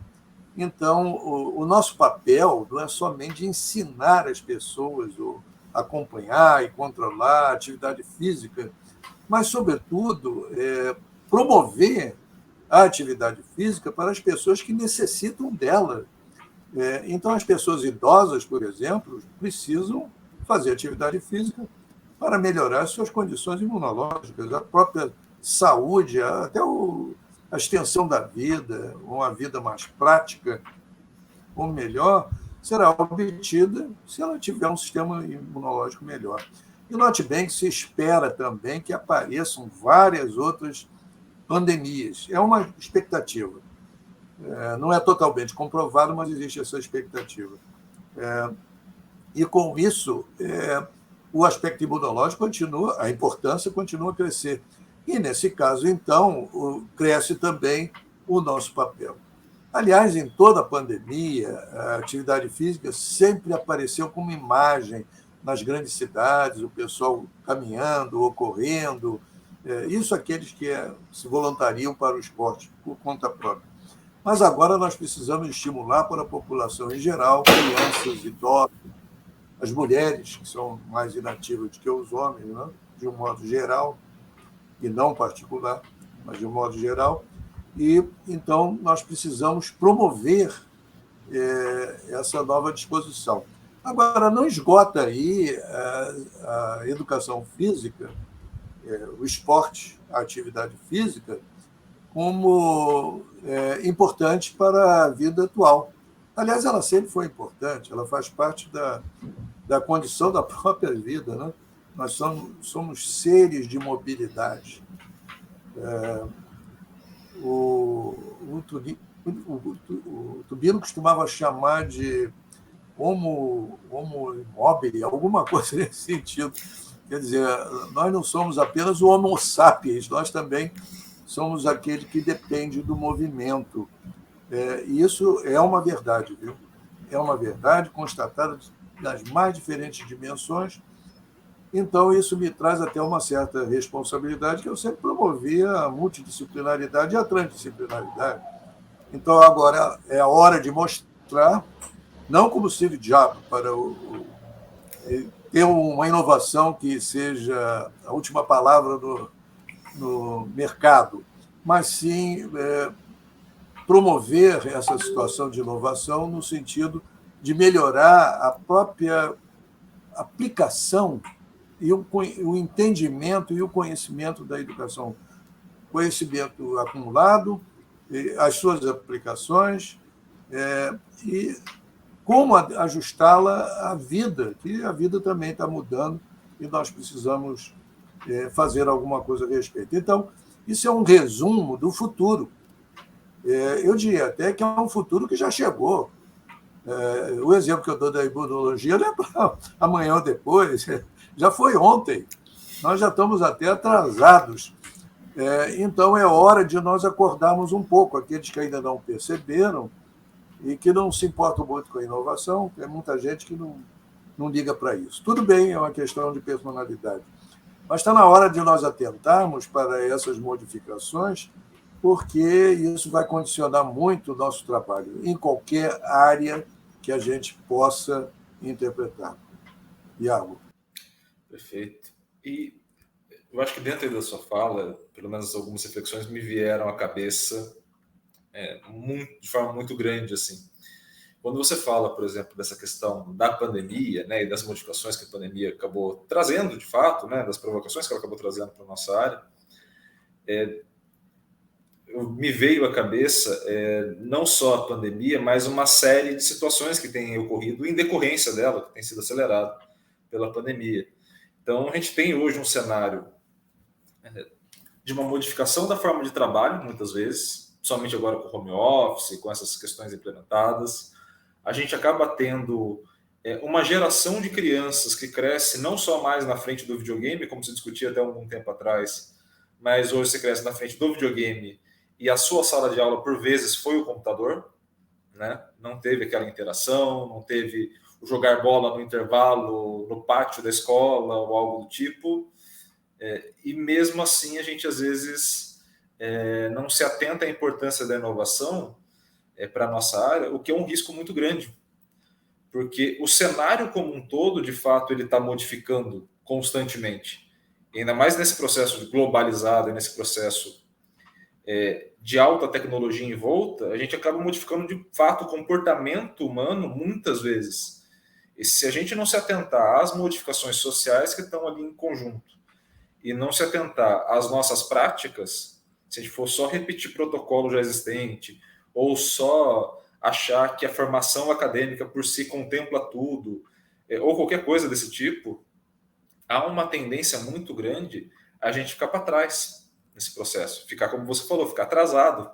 Então, o nosso papel não é somente ensinar as pessoas a acompanhar e controlar a atividade física, mas, sobretudo, promover a atividade física para as pessoas que necessitam dela. Então, as pessoas idosas, por exemplo, precisam fazer atividade física para melhorar suas condições imunológicas, a própria saúde, até a extensão da vida, uma vida mais prática, ou melhor, será obtida se ela tiver um sistema imunológico melhor. E note bem que se espera também que apareçam várias outras pandemias. É uma expectativa. Não é totalmente comprovado, mas existe essa expectativa. E com isso, o aspecto imunológico continua, a importância continua a crescer. E, nesse caso, então, cresce também o nosso papel. Aliás, em toda a pandemia, a atividade física sempre apareceu como imagem nas grandes cidades, o pessoal caminhando ou correndo, isso aqueles que se voluntariam para o esporte por conta própria. Mas agora nós precisamos estimular para a população em geral, crianças, idosos, as mulheres, que são mais inativas do que os homens, né? De um modo geral, e não particular, mas de um modo geral. E, então, nós precisamos promover essa nova disposição. Agora, não esgota aí a educação física, o esporte, a atividade física, como importante para a vida atual. Aliás, ela sempre foi importante, ela faz parte da condição da própria vida, né? Nós somos seres de mobilidade. O Tubino costumava chamar de homo mobile, alguma coisa nesse sentido. Quer dizer, nós não somos apenas o homo sapiens, nós também somos aquele que depende do movimento. E isso é uma verdade, viu? É uma verdade constatada nas mais diferentes dimensões. Então, isso me traz até uma certa responsabilidade, que eu sempre promovia a multidisciplinaridade e a transdisciplinaridade. Então, agora é a hora de mostrar, não como Steve Jobs, para ter uma inovação que seja a última palavra no mercado, mas sim promover essa situação de inovação no sentido de melhorar a própria aplicação e o entendimento e o conhecimento da educação. Conhecimento acumulado, as suas aplicações e como ajustá-la à vida, que a vida também está mudando e nós precisamos fazer alguma coisa a respeito. Então, isso é um resumo do futuro. Eu diria até que é um futuro que já chegou. O exemplo que eu dou da imunologia não é para amanhã ou depois, já foi ontem. Nós já estamos até atrasados. Então, é hora de nós acordarmos um pouco, aqueles que ainda não perceberam e que não se importam muito com a inovação. Tem muita gente que não liga para isso. Tudo bem, é uma questão de personalidade. Mas está na hora de nós atentarmos para essas modificações, porque isso vai condicionar muito o nosso trabalho, em qualquer área que a gente possa interpretar. Iago. Perfeito. E eu acho que dentro da sua fala, pelo menos algumas reflexões me vieram à cabeça de forma muito grande, assim. Quando você fala, por exemplo, dessa questão da pandemia, né, e das modificações que a pandemia acabou trazendo, de fato, né, das provocações que ela acabou trazendo para a nossa área, me veio à cabeça não só a pandemia, mas uma série de situações que têm ocorrido em decorrência dela, que tem sido acelerado pela pandemia. Então, a gente tem hoje um cenário de uma modificação da forma de trabalho, muitas vezes, somente agora com o home office, com essas questões implementadas. A gente acaba tendo uma geração de crianças que cresce não só mais na frente do videogame, como se discutia até algum tempo atrás, mas hoje se cresce na frente do videogame e a sua sala de aula, por vezes, foi o computador, né? Não teve aquela interação, não teve o jogar bola no intervalo, no pátio da escola ou algo do tipo. E mesmo assim, a gente, às vezes, não se atenta à importância da inovação para a nossa área, o que é um risco muito grande. Porque o cenário como um todo, de fato, ele está modificando constantemente. E ainda mais nesse processo de globalizado e nesse processo de alta tecnologia em volta, a gente acaba modificando, de fato, o comportamento humano muitas vezes. E se a gente não se atentar às modificações sociais que estão ali em conjunto e não se atentar às nossas práticas, se a gente for só repetir protocolo já existente ou só achar que a formação acadêmica por si contempla tudo, ou qualquer coisa desse tipo, há uma tendência muito grande a gente ficar para trás nesse processo, ficar, como você falou, ficar atrasado,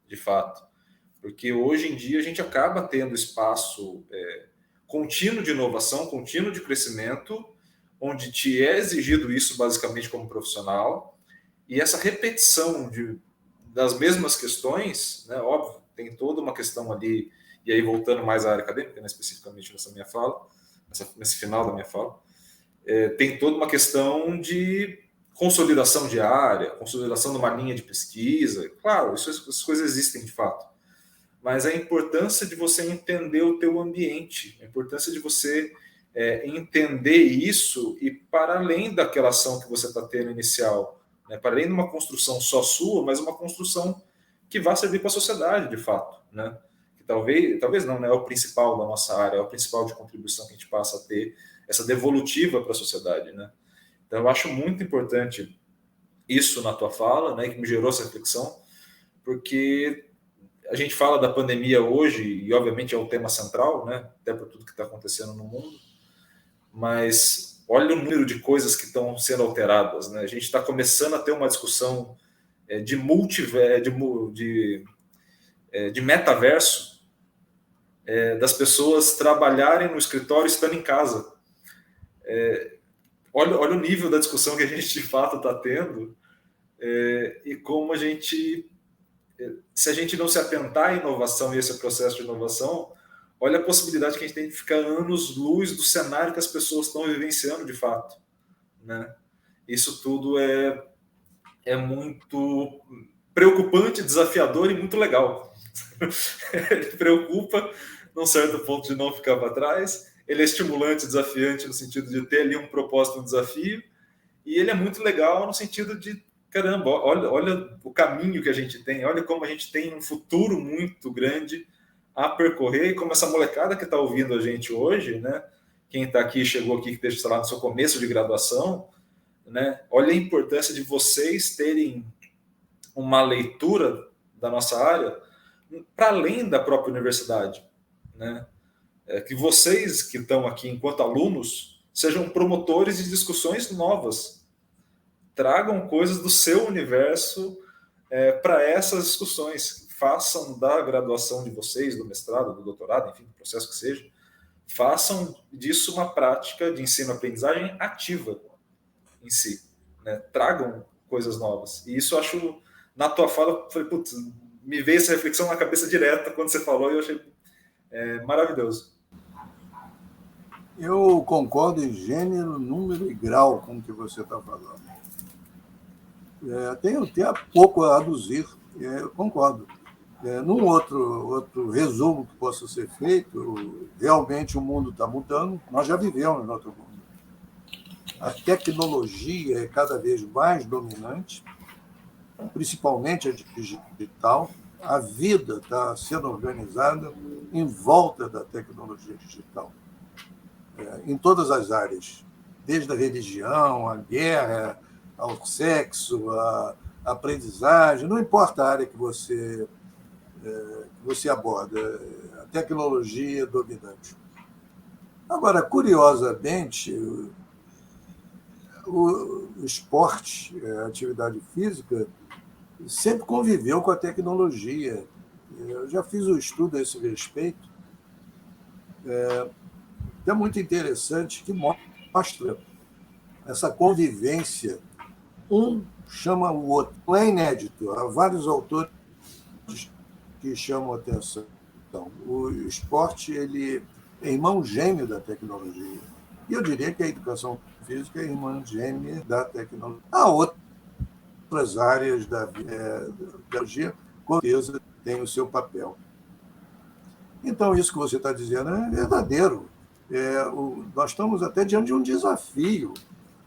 de fato. Porque hoje em dia a gente acaba tendo espaço contínuo de inovação, contínuo de crescimento, onde te é exigido isso basicamente como profissional, e essa repetição das mesmas questões, né, óbvio, tem toda uma questão ali, e aí voltando mais à área acadêmica, né, especificamente nessa minha fala, nesse final da minha fala, tem toda uma questão de consolidação de área, consolidação de uma linha de pesquisa. Claro, essas coisas existem de fato, mas a importância de você entender o teu ambiente, a importância de você entender isso e para além daquela ação que você está tendo inicial, né, para além de uma construção só sua, mas uma construção que vai servir para a sociedade, de fato, né? Que talvez não, né, é o principal da nossa área, é o principal de contribuição que a gente passa a ter, essa devolutiva para a sociedade, né? Então, eu acho muito importante isso na tua fala, né, que me gerou essa reflexão, porque a gente fala da pandemia hoje, e obviamente é o tema central, né, até por tudo que está acontecendo no mundo, mas olha o número de coisas que estão sendo alteradas, né? A gente está começando a ter uma discussão de metaverso, das pessoas trabalharem no escritório estando em casa. Olha o nível da discussão que a gente de fato está tendo, e como se a gente não se atentar à inovação e esse processo de inovação, olha a possibilidade que a gente tem de ficar anos-luz do cenário que as pessoas estão vivenciando de fato, né? Isso tudo é muito preocupante, desafiador e muito legal. Ele preocupa num certo ponto de não ficar para trás, ele é estimulante, desafiante no sentido de ter ali um propósito, um desafio, e ele é muito legal no sentido de, caramba, olha o caminho que a gente tem, olha como a gente tem um futuro muito grande a percorrer, e como essa molecada que está ouvindo a gente hoje, né? Quem está aqui, chegou aqui, que esteja lá no seu começo de graduação, né? Olha a importância de vocês terem uma leitura da nossa área para além da própria universidade, né? Que vocês que estão aqui enquanto alunos sejam promotores de discussões novas, tragam coisas do seu universo para essas discussões, façam da graduação de vocês, do mestrado, do doutorado, enfim, do processo que seja, façam disso uma prática de ensino-aprendizagem ativa em si, né? Tragam coisas novas. E isso eu acho, na tua fala, falei, putz, me veio essa reflexão na cabeça direta quando você falou e eu achei maravilhoso. Eu concordo em gênero, número e grau com o que você está falando. Tenho até pouco a aduzir, eu concordo. Num outro resumo que possa ser feito, realmente o mundo está mudando, nós já vivemos no outro mundo. A tecnologia é cada vez mais dominante, principalmente a digital. A vida está sendo organizada em volta da tecnologia digital, em todas as áreas, desde a religião, a guerra, ao sexo, a aprendizagem, não importa a área que você aborda, a tecnologia dominante. Agora, curiosamente, o esporte, a atividade física, sempre conviveu com a tecnologia. Eu já fiz um estudo a esse respeito, é muito interessante, que mostra essa convivência. Um chama o outro. Não é inédito, há vários autores que chamam a atenção. Então, o esporte ele é irmão gêmeo da tecnologia. E eu diria que a educação física é irmã gêmea da tecnologia. Há outras áreas da tecnologia, com certeza, tem o seu papel. Então, isso que você está dizendo é verdadeiro. Nós estamos até diante de um desafio.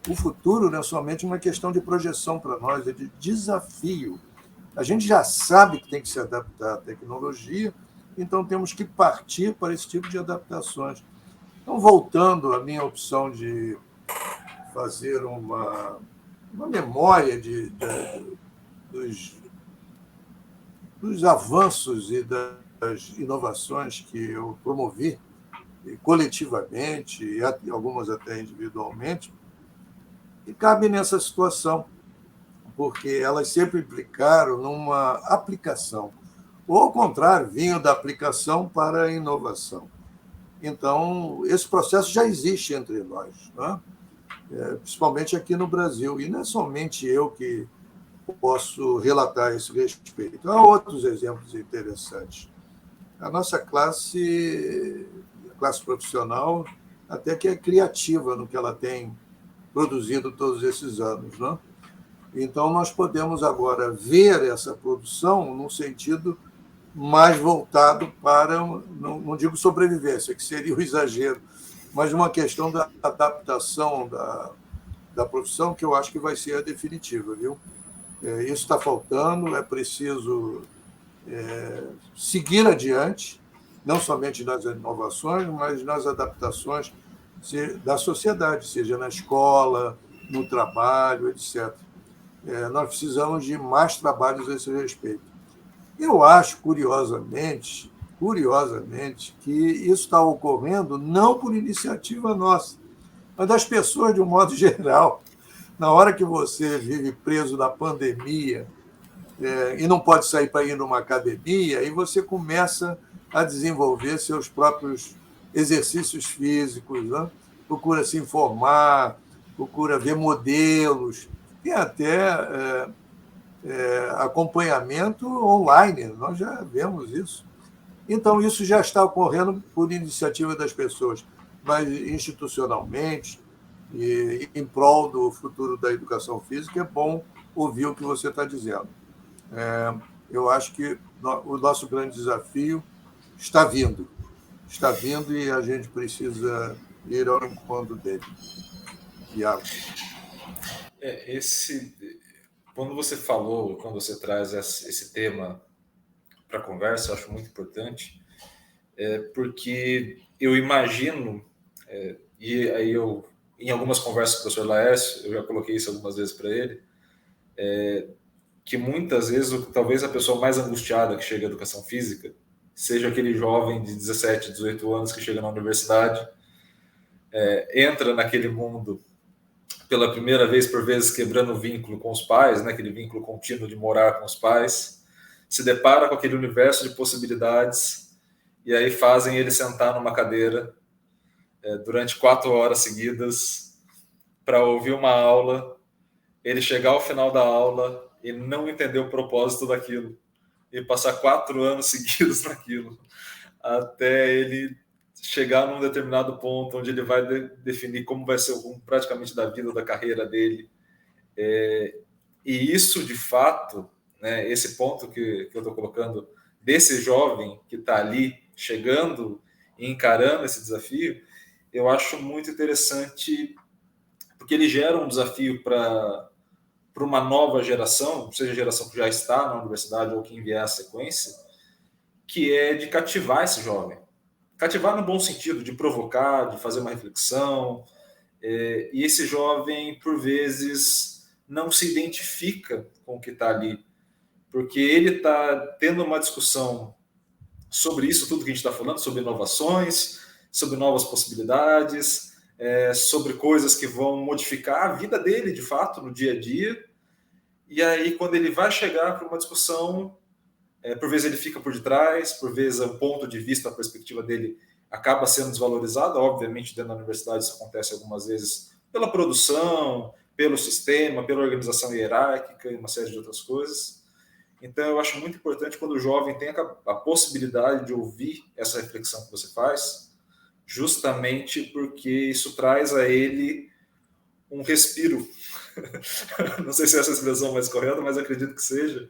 O futuro não é somente uma questão de projeção para nós, é de desafio. A gente já sabe que tem que se adaptar à tecnologia, então temos que partir para esse tipo de adaptações. Então, voltando à minha opção de fazer uma memória dos avanços e inovações que eu promovi coletivamente, e algumas até individualmente, e cabe nessa situação, porque elas sempre implicaram numa aplicação, ou, ao contrário, vinham da aplicação para a inovação. Então, esse processo já existe entre nós, né? Principalmente aqui no Brasil. E não é somente eu que posso relatar a esse respeito. Há outros exemplos interessantes. A nossa classe profissional, até que é criativa no que ela tem produzido todos esses anos, né? Então, nós podemos agora ver essa produção num sentido mais voltado para, não digo sobrevivência, que seria o exagero, mas uma questão da adaptação da profissão, que eu acho que vai ser a definitiva, viu? Isso está faltando, é preciso seguir adiante, não somente nas inovações, mas nas adaptações da sociedade, seja na escola, no trabalho, etc. Nós precisamos de mais trabalhos a esse respeito. Eu acho, curiosamente, que isso está ocorrendo não por iniciativa nossa, mas das pessoas de um modo geral. Na hora que você vive preso na pandemia e não pode sair para ir numa academia, aí você começa a desenvolver seus próprios exercícios físicos, né? Procura se informar, procura ver modelos, e até acompanhamento online, nós já vemos isso. Então, isso já está ocorrendo por iniciativa das pessoas, mas institucionalmente, e em prol do futuro da educação física, é bom ouvir o que você está dizendo. Eu acho que o nosso grande desafio está vindo e a gente precisa ir ao encontro dele. Iago. Quando você falou, quando você traz esse tema para a conversa, eu acho muito importante, porque eu imagino, e aí eu, em algumas conversas com o professor Laércio, eu já coloquei isso algumas vezes para ele, que muitas vezes, talvez a pessoa mais angustiada que chega à educação física seja aquele jovem de 17, 18 anos que chega na universidade, entra naquele mundo pela primeira vez, por vezes quebrando o vínculo com os pais, né, aquele vínculo contínuo de morar com os pais, se depara com aquele universo de possibilidades e aí fazem ele sentar numa cadeira durante 4 horas seguidas para ouvir uma aula, ele chegar ao final da aula e não entender o propósito daquilo e passar 4 anos seguidos naquilo até ele chegar num determinado ponto onde ele vai definir como vai ser o rumo praticamente da vida, da carreira dele. E isso, de fato, né, esse ponto que eu estou colocando, desse jovem que está ali chegando e encarando esse desafio, eu acho muito interessante, porque ele gera um desafio para uma nova geração, seja a geração que já está na universidade ou que vier a sequência, que é de cativar esse jovem. Cativar no bom sentido, de provocar, de fazer uma reflexão. E esse jovem, por vezes, não se identifica com o que está ali, porque ele está tendo uma discussão sobre isso, tudo que a gente está falando, sobre inovações, sobre novas possibilidades, sobre coisas que vão modificar a vida dele, de fato, no dia a dia. E aí, quando ele vai chegar para uma discussão, por vezes ele fica por detrás, por vezes o ponto de vista, a perspectiva dele acaba sendo desvalorizada. Obviamente, dentro da universidade isso acontece algumas vezes pela produção, pelo sistema, pela organização hierárquica e uma série de outras coisas. Então, eu acho muito importante quando o jovem tem a possibilidade de ouvir essa reflexão que você faz, justamente porque isso traz a ele um respiro. Não sei se essa é a expressão mais correta, mas acredito que seja.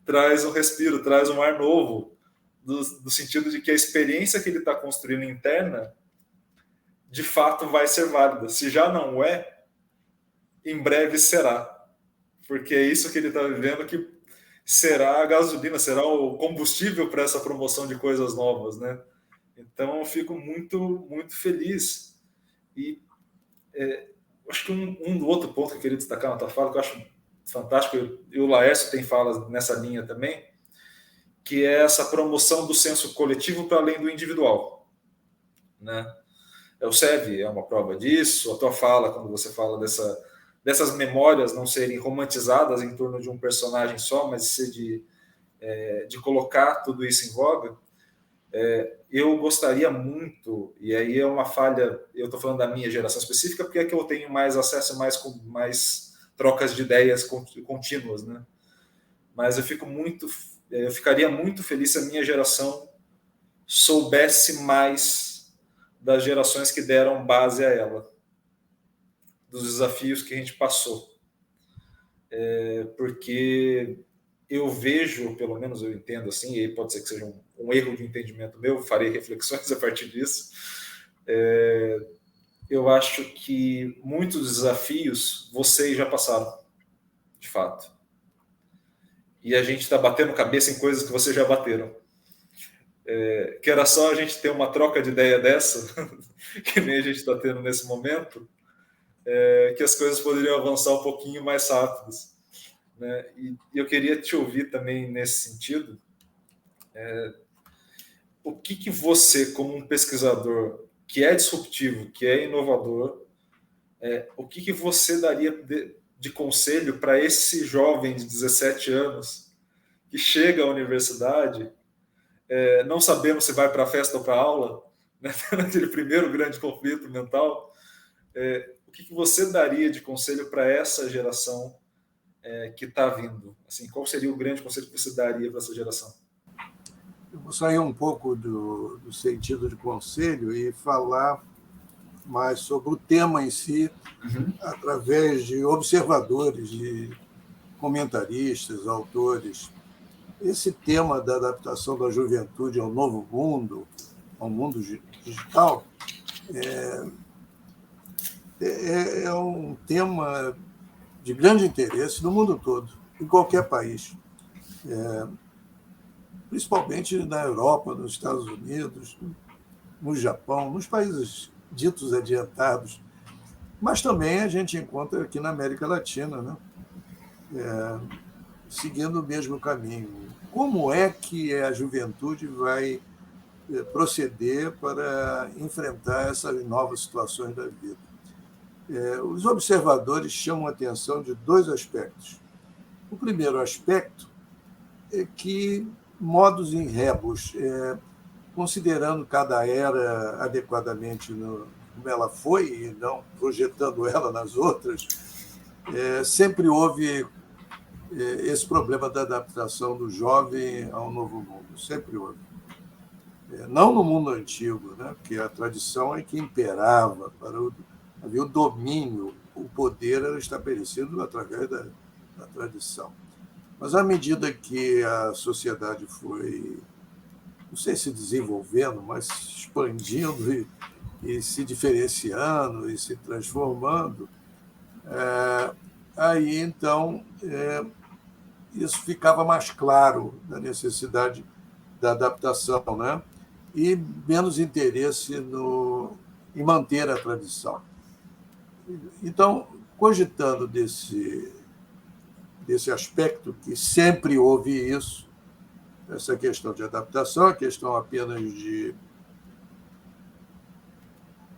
Traz um respiro, traz um ar novo, no sentido de que a experiência que ele está construindo interna, de fato, vai ser válida. Se já não é, em breve será. Porque é isso que ele está vivendo que será a gasolina, será o combustível para essa promoção de coisas novas, né? Então, eu fico muito, muito feliz. E acho que um outro ponto que eu queria destacar na tua fala, que eu acho fantástico, e o Laércio tem falas nessa linha também, que é essa promoção do senso coletivo para além do individual, né? O SEV é uma prova disso. A tua fala, quando você fala dessas memórias não serem romantizadas em torno de um personagem só, mas ser de colocar tudo isso em voga, eu gostaria muito, e aí é uma falha, eu estou falando da minha geração específica, porque é que eu tenho mais acesso, mais trocas de ideias contínuas, né? Mas eu ficaria muito feliz se a minha geração soubesse mais das gerações que deram base a ela, dos desafios que a gente passou. Porque eu vejo, pelo menos eu entendo assim, e pode ser que seja um erro de entendimento meu, farei reflexões a partir disso. Eu acho que muitos desafios vocês já passaram, de fato. E a gente está batendo cabeça em coisas que vocês já bateram. Que era só a gente ter uma troca de ideia dessa, que nem a gente está tendo nesse momento, que as coisas poderiam avançar um pouquinho mais rápidas, né? E eu queria te ouvir também nesse sentido. O que você, como um pesquisador que é disruptivo, que é inovador, o que você daria de conselho para esse jovem de 17 anos que chega à universidade não sabendo se vai para a festa ou para a aula, né? Naquele primeiro grande conflito mental, o que você daria de conselho para essa geração que está vindo? Assim, qual seria o grande conselho que você daria para essa geração? Eu vou sair um pouco do sentido de conselho e falar mais sobre o tema em si, através de observadores, de comentaristas, autores. Esse tema da adaptação da juventude ao novo mundo, ao mundo digital, é um tema de grande interesse no mundo todo, em qualquer país, principalmente na Europa, nos Estados Unidos, no Japão, nos países ditos adiantados, mas também a gente encontra aqui na América Latina, né? Seguindo o mesmo caminho. Como é que a juventude vai proceder para enfrentar essas novas situações da vida? Os observadores chamam a atenção de dois aspectos. O primeiro aspecto é que, modus in rebus, considerando cada era adequadamente como ela foi, e não projetando ela nas outras, sempre houve esse problema da adaptação do jovem ao novo mundo. Sempre houve. Não no mundo antigo, né? Porque a tradição é que imperava, havia o domínio, o poder era estabelecido através da tradição. Mas à medida que a sociedade foi, não sei se desenvolvendo, mas expandindo e se diferenciando e se transformando, aí então isso ficava mais claro da necessidade da adaptação, né? E menos interesse em manter a tradição. Então, cogitando desse aspecto, que sempre houve isso, essa questão de adaptação, a questão apenas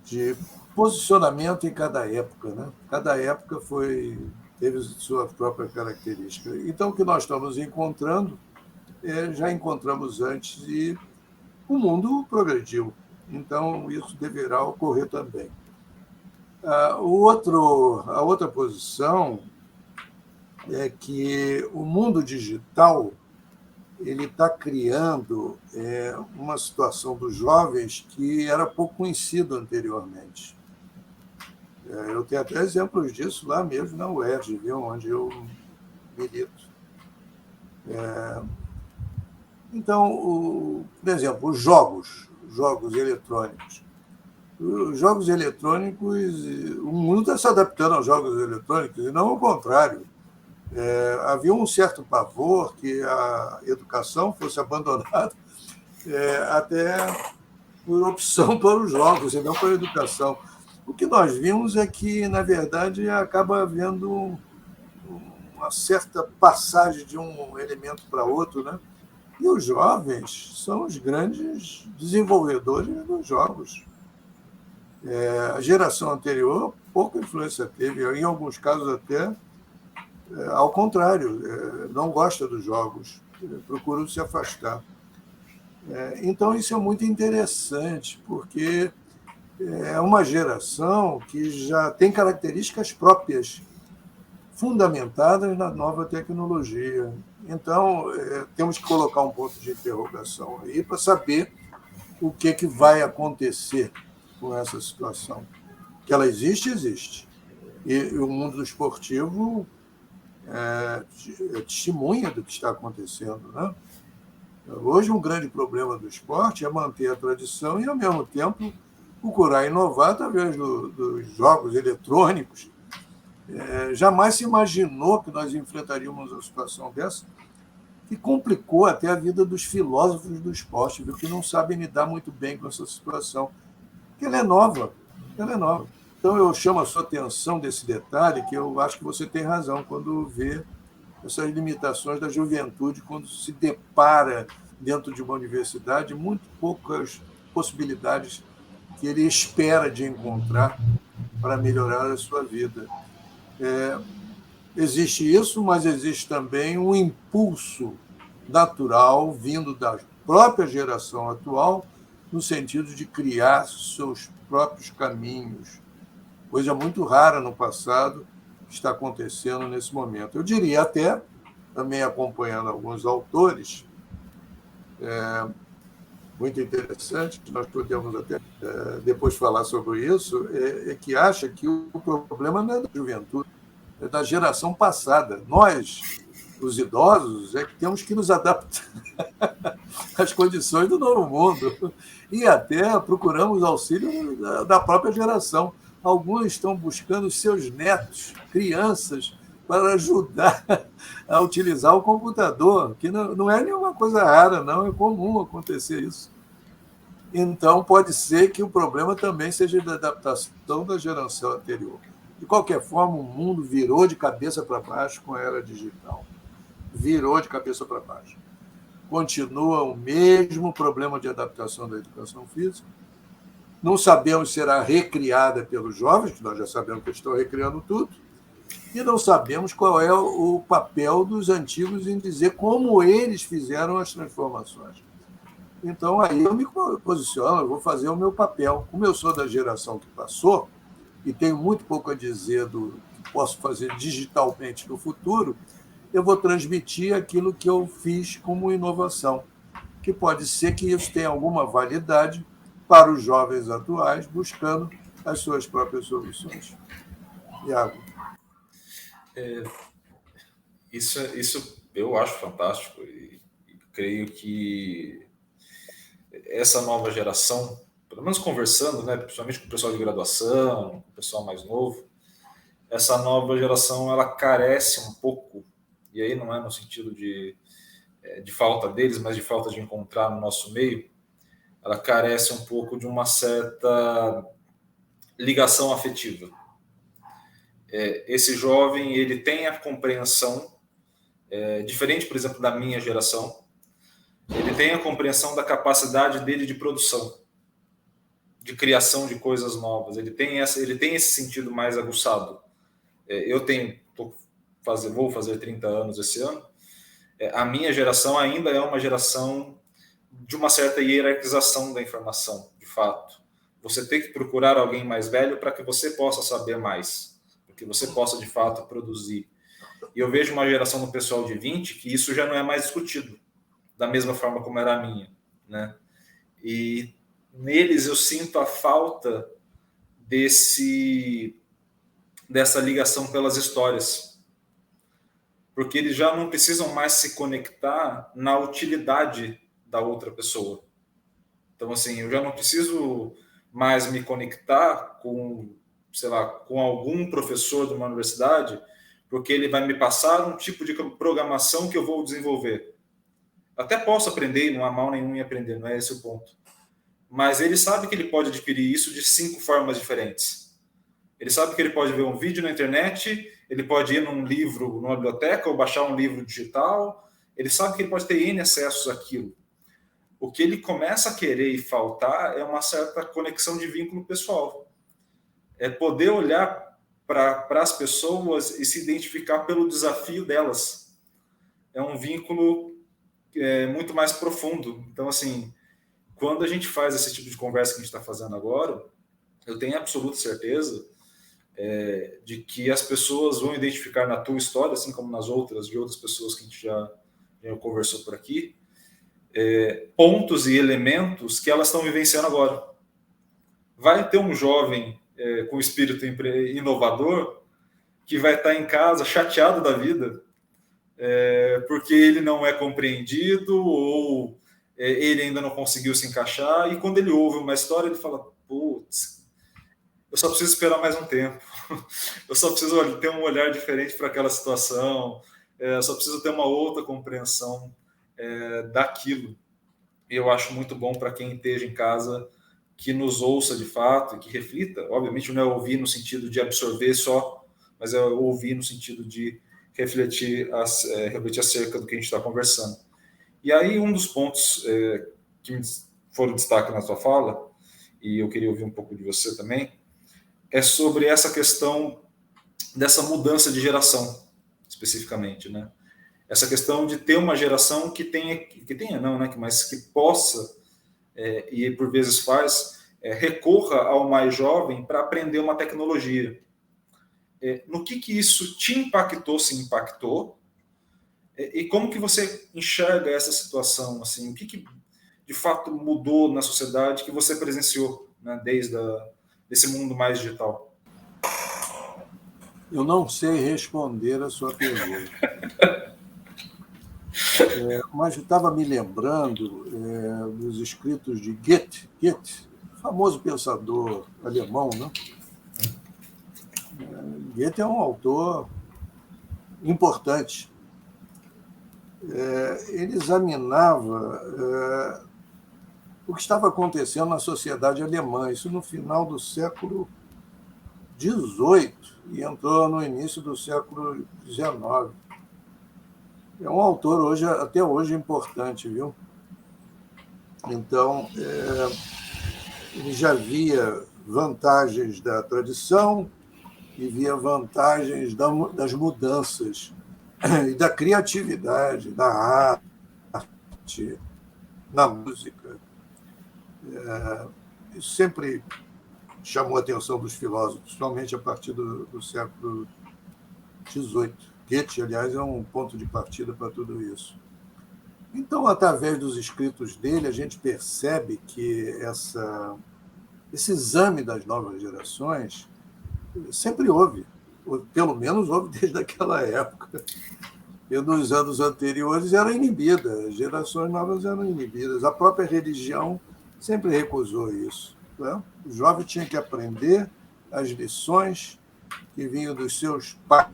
de posicionamento em cada época, né? Cada época teve sua própria característica. Então, o que nós estamos encontrando, já encontramos antes e o mundo progrediu. Então, isso deverá ocorrer também. A outra posição é que o mundo digital ele está criando uma situação dos jovens que era pouco conhecido anteriormente. Eu tenho até exemplos disso lá mesmo na UERJ, viu, onde eu milito. Então, por exemplo, os jogos eletrônicos. Os jogos eletrônicos, o mundo está se adaptando aos jogos eletrônicos, e não ao contrário. Havia um certo pavor que a educação fosse abandonada até por opção para os jogos e não para a educação. O que nós vimos é que, na verdade, acaba havendo uma certa passagem de um elemento para outro, né? E os jovens são os grandes desenvolvedores dos jogos. A geração anterior pouca influência teve, em alguns casos até ao contrário, não gosta dos jogos, procura se afastar. Então isso é muito interessante, porque é uma geração que já tem características próprias, fundamentadas na nova tecnologia. Então, temos que colocar um ponto de interrogação aí para saber o que vai acontecer com essa situação. Que ela existe, existe. E o mundo esportivo testemunha do que está acontecendo, né? Hoje, um grande problema do esporte é manter a tradição e, ao mesmo tempo, procurar inovar através dos jogos eletrônicos. Jamais se imaginou que nós enfrentaríamos uma situação dessa, que complicou até a vida dos filósofos do esporte, viu, que não sabem lidar muito bem com essa situação, porque ela é nova. Então, eu chamo a sua atenção desse detalhe, que eu acho que você tem razão quando vê essas limitações da juventude, quando se depara dentro de uma universidade, muito poucas possibilidades que ele espera de encontrar para melhorar a sua vida. Existe isso, mas existe também um impulso natural vindo da própria geração atual, no sentido de criar seus próprios caminhos, coisa muito rara no passado, que está acontecendo nesse momento. Eu diria até, também acompanhando alguns autores, muito interessante, que nós podemos até depois falar sobre isso, que acha que o problema não é da juventude, é da geração passada. Nós, os idosos, é que temos que nos adaptar às condições do novo mundo e até procuramos auxílio da própria geração. Alguns estão buscando seus netos, crianças, para ajudar a utilizar o computador, que não é nenhuma coisa rara, não, é comum acontecer isso. Então, pode ser que o problema também seja da adaptação da geração anterior. De qualquer forma, o mundo virou de cabeça para baixo com a era digital. Virou de cabeça para baixo. Continua o mesmo problema de adaptação da educação física. Não sabemos se será recriada pelos jovens, que nós já sabemos que estão recriando tudo, e não sabemos qual é o papel dos antigos em dizer como eles fizeram as transformações. Então, aí eu me posiciono, eu vou fazer o meu papel. Como eu sou da geração que passou, e tenho muito pouco a dizer do que posso fazer digitalmente no futuro, eu vou transmitir aquilo que eu fiz como inovação, que pode ser que isso tenha alguma validade para os jovens atuais, buscando as suas próprias soluções. Iago. Isso eu acho fantástico e creio que essa nova geração, pelo menos conversando, né, principalmente com o pessoal de graduação, com o pessoal mais novo, essa nova geração ela carece um pouco, e aí não é no sentido de falta deles, mas de falta de encontrar no nosso meio, ela carece um pouco de uma certa ligação afetiva. Esse jovem ele tem a compreensão, diferente, por exemplo, da minha geração, ele tem a compreensão da capacidade dele de produção, de criação de coisas novas. Ele tem esse sentido mais aguçado. Vou fazer 30 anos esse ano. A minha geração ainda é uma geração de uma certa hierarquização da informação, de fato. Você tem que procurar alguém mais velho para que você possa saber mais, para que você possa, de fato, produzir. E eu vejo uma geração do pessoal de 20 que isso já não é mais discutido, da mesma forma como era a minha, né? E neles eu sinto a falta dessa ligação pelas histórias, porque eles já não precisam mais se conectar na utilidade da outra pessoa. Então, assim, eu já não preciso mais me conectar com, sei lá, com algum professor de uma universidade, porque ele vai me passar um tipo de programação que eu vou desenvolver. Até posso aprender, não há mal nenhum em aprender, não é esse o ponto. Mas ele sabe que ele pode adquirir isso de 5 formas diferentes. Ele sabe que ele pode ver um vídeo na internet, ele pode ir num livro, numa biblioteca, ou baixar um livro digital, ele sabe que ele pode ter N acessos àquilo. O que ele começa a querer e faltar é uma certa conexão de vínculo pessoal. É poder olhar para as pessoas e se identificar pelo desafio delas. É um vínculo muito mais profundo. Então, assim, quando a gente faz esse tipo de conversa que a gente está fazendo agora, eu tenho absoluta certeza de que as pessoas vão identificar na tua história, assim como nas outras, de outras pessoas que a gente já conversou por aqui, pontos e elementos que elas estão vivenciando agora. Vai ter um jovem com espírito inovador que vai estar em casa chateado da vida porque ele não é compreendido ou ele ainda não conseguiu se encaixar, e quando ele ouve uma história, ele fala, putz, eu só preciso esperar mais um tempo, eu só preciso ter um olhar diferente para aquela situação, eu só preciso ter uma outra compreensão daquilo. E eu acho muito bom para quem esteja em casa que nos ouça de fato e que reflita. Obviamente não é ouvir no sentido de absorver só, mas é ouvir no sentido de refletir acerca do que a gente está conversando. E aí um dos pontos que foram destaque na sua fala, e eu queria ouvir um pouco de você também, é sobre essa questão dessa mudança de geração, especificamente, né? Essa questão de ter uma geração que tenha não, né? Mas que possa, e por vezes faz, recorra ao mais jovem para aprender uma tecnologia. No que isso te impactou, se impactou, e como que você enxerga essa situação, assim, o que de fato mudou na sociedade que você presenciou, né, desde esse mundo mais digital? Eu não sei responder a sua pergunta. Mas eu estava me lembrando dos escritos de Goethe, famoso pensador alemão, né? Goethe é um autor importante. Ele examinava o que estava acontecendo na sociedade alemã, isso no final do século XVIII e entrou no início do século XIX. É um autor até hoje importante, viu? Então, ele já via vantagens da tradição e via vantagens das mudanças e da criatividade, da arte, na música. Isso sempre chamou a atenção dos filósofos, principalmente a partir do século XVIII. Goethe, aliás, é um ponto de partida para tudo isso. Então, através dos escritos dele, a gente percebe que esse exame das novas gerações sempre houve, ou pelo menos houve desde aquela época. E nos anos anteriores era inibida, as gerações novas eram inibidas. A própria religião sempre recusou isso, né? O jovem tinha que aprender as lições que vinham dos seus pais,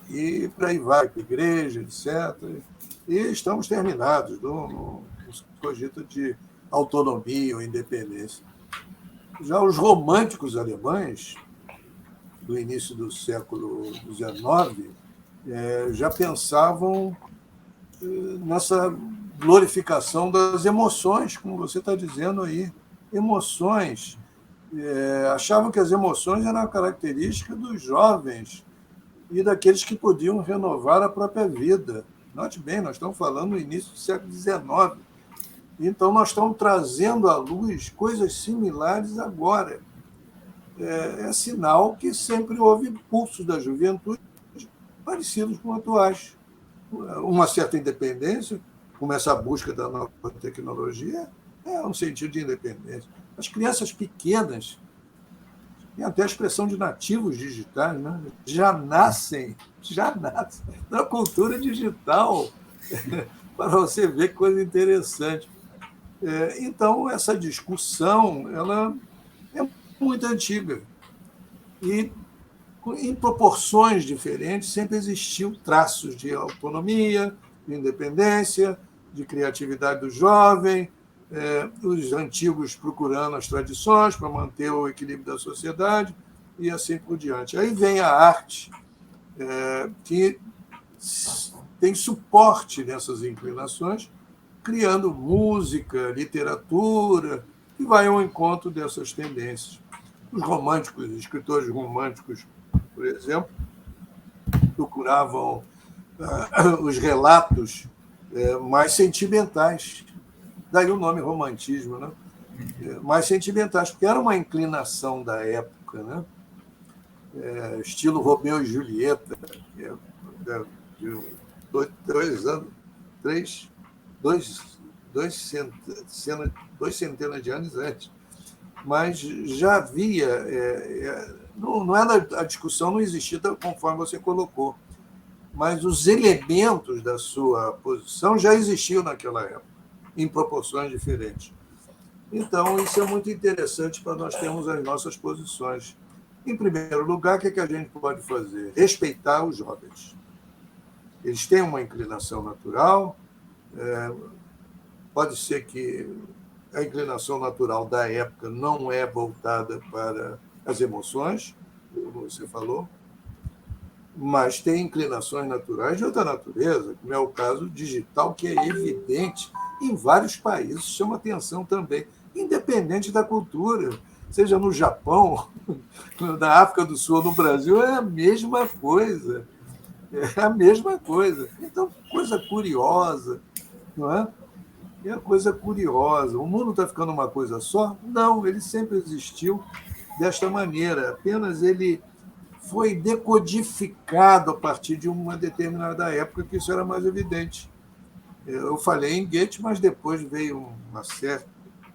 e por aí vai, para a igreja, etc. E estamos terminados no cogito de autonomia ou independência. Já os românticos alemães, do início do século XIX, já pensavam nessa glorificação das emoções, como você está dizendo aí. Emoções. Achavam que as emoções eram a característica dos jovens e daqueles que podiam renovar a própria vida. Note bem, nós estamos falando no início do século XIX. Então, nós estamos trazendo à luz coisas similares agora. É sinal que sempre houve pulsos da juventude parecidos com atuais. Uma certa independência, como essa busca da nova tecnologia, é um sentido de independência. As crianças pequenas, tem até a expressão de nativos digitais, né? já nascem na cultura digital, para você ver que coisa interessante. Então, essa discussão ela é muito antiga. E, em proporções diferentes, sempre existiu traços de autonomia, de independência, de criatividade do jovem, os antigos procurando as tradições para manter o equilíbrio da sociedade e assim por diante. Aí vem a arte, que tem suporte nessas inclinações, criando música, literatura, que vai ao encontro dessas tendências. Os românticos, escritores românticos, por exemplo, procuravam os relatos mais sentimentais. Daí o nome romantismo, né? Mais sentimentais, porque era uma inclinação da época, né? Estilo Romeu e Julieta, de dois centenas de anos antes. Mas já havia, não era, a discussão não existia conforme você colocou, mas os elementos da sua posição já existiam naquela época, em proporções diferentes. Então, isso é muito interessante para nós termos as nossas posições. Em primeiro lugar, o que a gente pode fazer? Respeitar os jovens. Eles têm uma inclinação natural, pode ser que a inclinação natural da época não é voltada para as emoções, como você falou, mas tem inclinações naturais de outra natureza, como é o caso digital, que é evidente em vários países, chama atenção também, independente da cultura, seja no Japão, na África do Sul, no Brasil, é a mesma coisa. É a mesma coisa. Então, coisa curiosa, não é? É coisa curiosa. O mundo está ficando uma coisa só? Não, ele sempre existiu desta maneira. Apenas ele foi decodificado a partir de uma determinada época que isso era mais evidente. Eu falei em Goethe, mas depois veio uma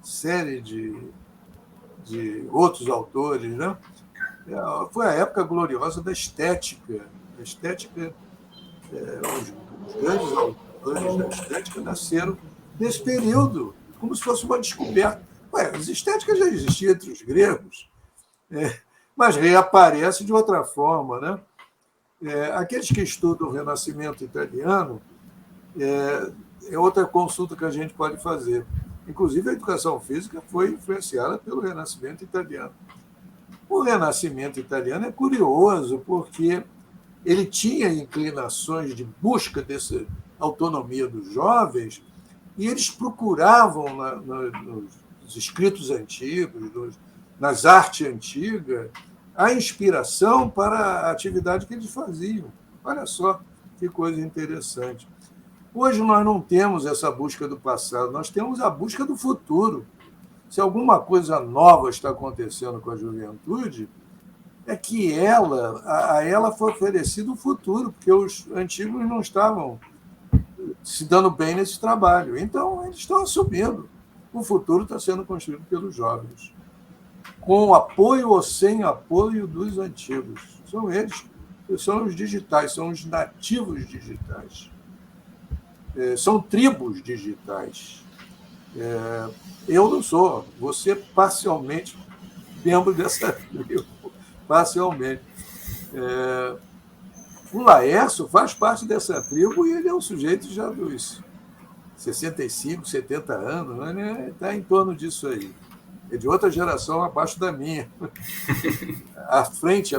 série de outros autores, né? Foi a época gloriosa da estética. A estética, os grandes autores da estética nasceram nesse período, como se fosse uma descoberta. As estéticas já existiam entre os gregos, mas reaparece de outra forma, né? Aqueles que estudam o Renascimento italiano, é outra consulta que a gente pode fazer. Inclusive, a educação física foi influenciada pelo Renascimento italiano. O Renascimento italiano é curioso porque ele tinha inclinações de busca dessa autonomia dos jovens e eles procuravam nos escritos antigos, nas artes antigas, a inspiração para a atividade que eles faziam. Olha só que coisa interessante. Hoje nós não temos essa busca do passado, nós temos a busca do futuro. Se alguma coisa nova está acontecendo com a juventude, é que a ela foi oferecido o futuro, porque os antigos não estavam se dando bem nesse trabalho. Então, eles estão assumindo. O futuro está sendo construído pelos jovens, com apoio ou sem apoio dos antigos. São eles, são os digitais, são os nativos digitais. São tribos digitais. Eu não sou, você parcialmente membro dessa tribo, parcialmente. O Laércio faz parte dessa tribo e ele é um sujeito já dos 65, 70 anos, né? Está em torno disso aí. É de outra geração abaixo da minha, à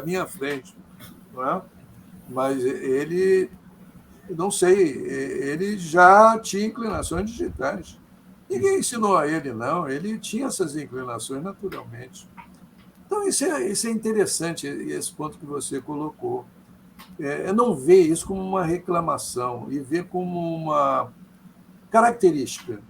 minha frente. Não é? Mas ele, não sei, ele já tinha inclinações digitais. Ninguém ensinou a ele, não. Ele tinha essas inclinações naturalmente. Então, isso é interessante, esse ponto que você colocou. Não ver isso como uma reclamação e ver como uma característica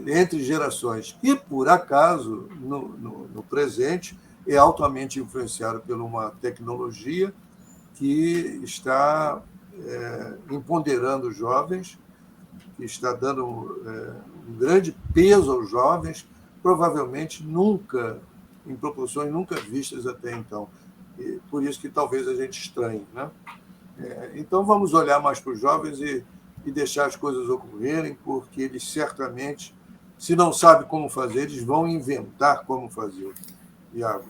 entre gerações. E, por acaso, no presente, é altamente influenciado por uma tecnologia que está empoderando os jovens, que está dando um grande peso aos jovens, provavelmente em proporções nunca vistas até então. E por isso que talvez a gente estranhe, né? Então, vamos olhar mais para os jovens e deixar as coisas ocorrerem, porque eles certamente, se não sabem como fazer, eles vão inventar como fazer. Iago.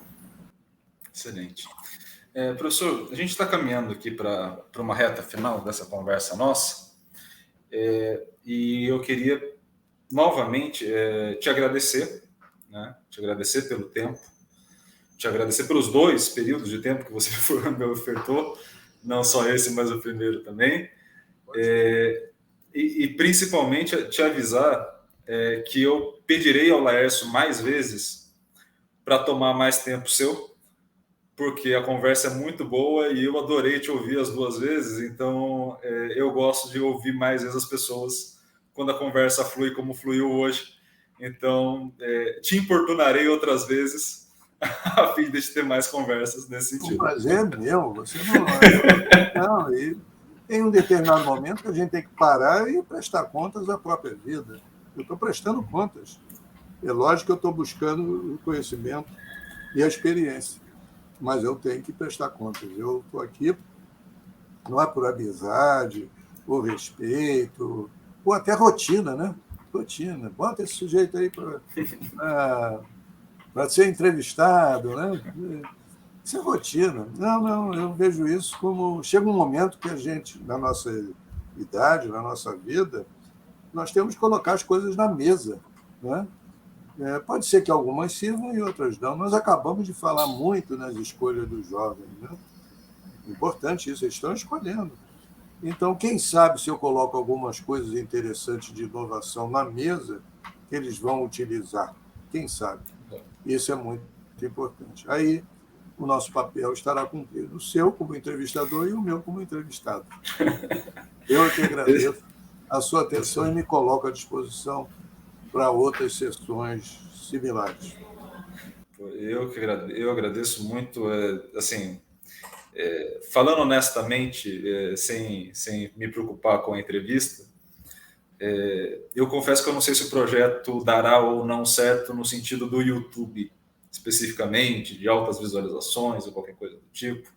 Excelente. Professor, a gente está caminhando aqui para uma reta final dessa conversa nossa, e eu queria novamente te agradecer, né? Te agradecer pelo tempo, te agradecer pelos 2 períodos de tempo que você me ofertou, não só esse, mas o primeiro também. E principalmente te avisar que eu pedirei ao Laércio mais vezes para tomar mais tempo seu, porque a conversa é muito boa e eu adorei te ouvir as 2 vezes, então eu gosto de ouvir mais vezes as pessoas quando a conversa flui como fluiu hoje. Então, te importunarei outras vezes a fim de ter mais conversas nesse sentido. Mas é meu, você não... Não, e em um determinado momento que a gente tem que parar e prestar contas da própria vida. Eu estou prestando contas. É lógico que eu estou buscando o conhecimento e a experiência, mas eu tenho que prestar contas. Eu estou aqui, não é por amizade, por respeito, ou até rotina, né? Rotina. Bota esse sujeito aí para ser entrevistado, né? Isso é rotina. Não, eu vejo isso como... Chega um momento que a gente, na nossa idade, na nossa vida, nós temos que colocar as coisas na mesa, né? Pode ser que algumas sirvam e outras não. Nós acabamos de falar muito nas escolhas dos jovens, né? Importante isso, eles estão escolhendo. Então, quem sabe se eu coloco algumas coisas interessantes de inovação na mesa que eles vão utilizar? Quem sabe? Isso é muito importante. Aí, o nosso papel estará cumprido. O seu como entrevistador e o meu como entrevistado. Eu que agradeço a sua atenção e me coloco à disposição para outras sessões similares. Eu agradeço muito, assim, falando honestamente, sem me preocupar com a entrevista, eu confesso que eu não sei se o projeto dará ou não certo no sentido do YouTube, especificamente, de altas visualizações ou qualquer coisa do tipo,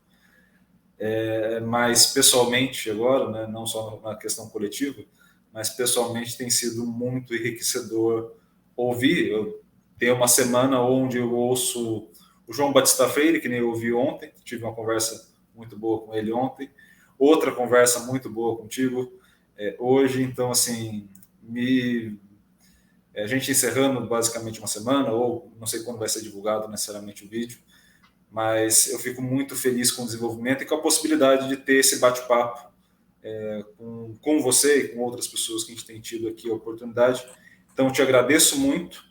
mas pessoalmente agora, né, não só na questão coletiva, mas pessoalmente tem sido muito enriquecedor ouvir. Eu tenho uma semana onde eu ouço o João Batista Freire, que nem eu ouvi ontem, tive uma conversa muito boa com ele ontem, outra conversa muito boa contigo hoje, então assim, a gente encerrando basicamente uma semana, ou não sei quando vai ser divulgado necessariamente o vídeo, mas eu fico muito feliz com o desenvolvimento e com a possibilidade de ter esse bate-papo com você e com outras pessoas que a gente tem tido aqui a oportunidade. Então, te agradeço muito.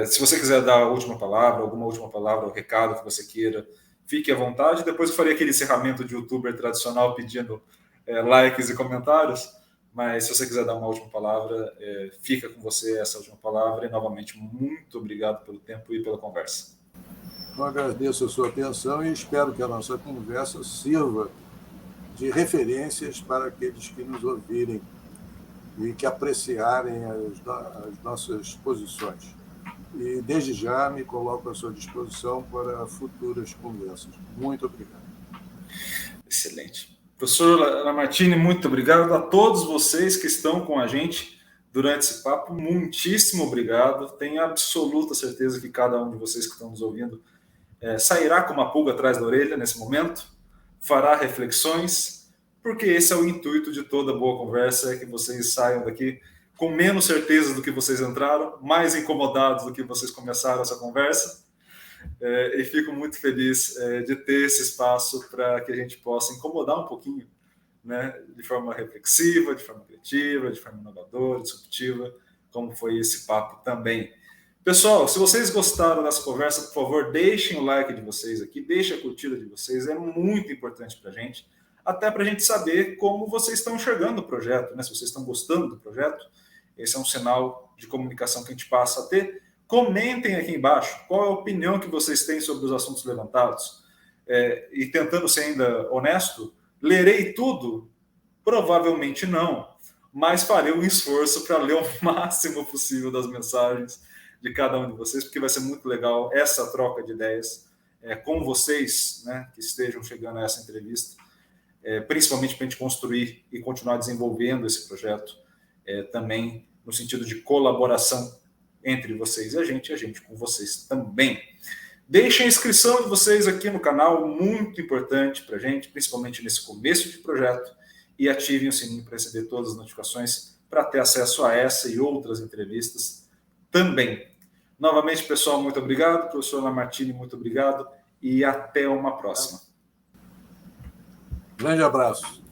Se você quiser dar a última palavra, alguma última palavra, um recado que você queira, fique à vontade. Depois eu farei aquele encerramento de youtuber tradicional pedindo likes e comentários, mas se você quiser dar uma última palavra, fica com você essa última palavra. E, novamente, muito obrigado pelo tempo e pela conversa. Eu agradeço a sua atenção e espero que a nossa conversa sirva de referências para aqueles que nos ouvirem e que apreciarem as nossas posições. E, desde já, me coloco à sua disposição para futuras conversas. Muito obrigado. Excelente. Professor Lamartine, muito obrigado. A todos vocês que estão com a gente durante esse papo, muitíssimo obrigado. Tenho absoluta certeza que cada um de vocês que estão nos ouvindo sairá com uma pulga atrás da orelha nesse momento, fará reflexões, porque esse é o intuito de toda boa conversa, é que vocês saiam daqui com menos certeza do que vocês entraram, mais incomodados do que vocês começaram essa conversa, e fico muito feliz de ter esse espaço para que a gente possa incomodar um pouquinho, né, de forma reflexiva, de forma criativa, de forma inovadora, disruptiva, como foi esse papo também. Pessoal, se vocês gostaram dessa conversa, por favor, deixem o like de vocês aqui, deixem a curtida de vocês, é muito importante para a gente, até para a gente saber como vocês estão enxergando o projeto, né? Se vocês estão gostando do projeto, esse é um sinal de comunicação que a gente passa a ter. Comentem aqui embaixo qual é a opinião que vocês têm sobre os assuntos levantados. E tentando ser ainda honesto, lerei tudo? Provavelmente não, mas farei um esforço para ler o máximo possível das mensagens de cada um de vocês, porque vai ser muito legal essa troca de ideias com vocês, né, que estejam chegando a essa entrevista, principalmente para a gente construir e continuar desenvolvendo esse projeto, também no sentido de colaboração entre vocês e a gente com vocês também. Deixem a inscrição de vocês aqui no canal, muito importante para a gente, principalmente nesse começo de projeto, e ativem o sininho para receber todas as notificações, para ter acesso a essa e outras entrevistas também. Novamente, pessoal, muito obrigado. Professor Lamartine, muito obrigado. E até uma próxima. Grande abraço.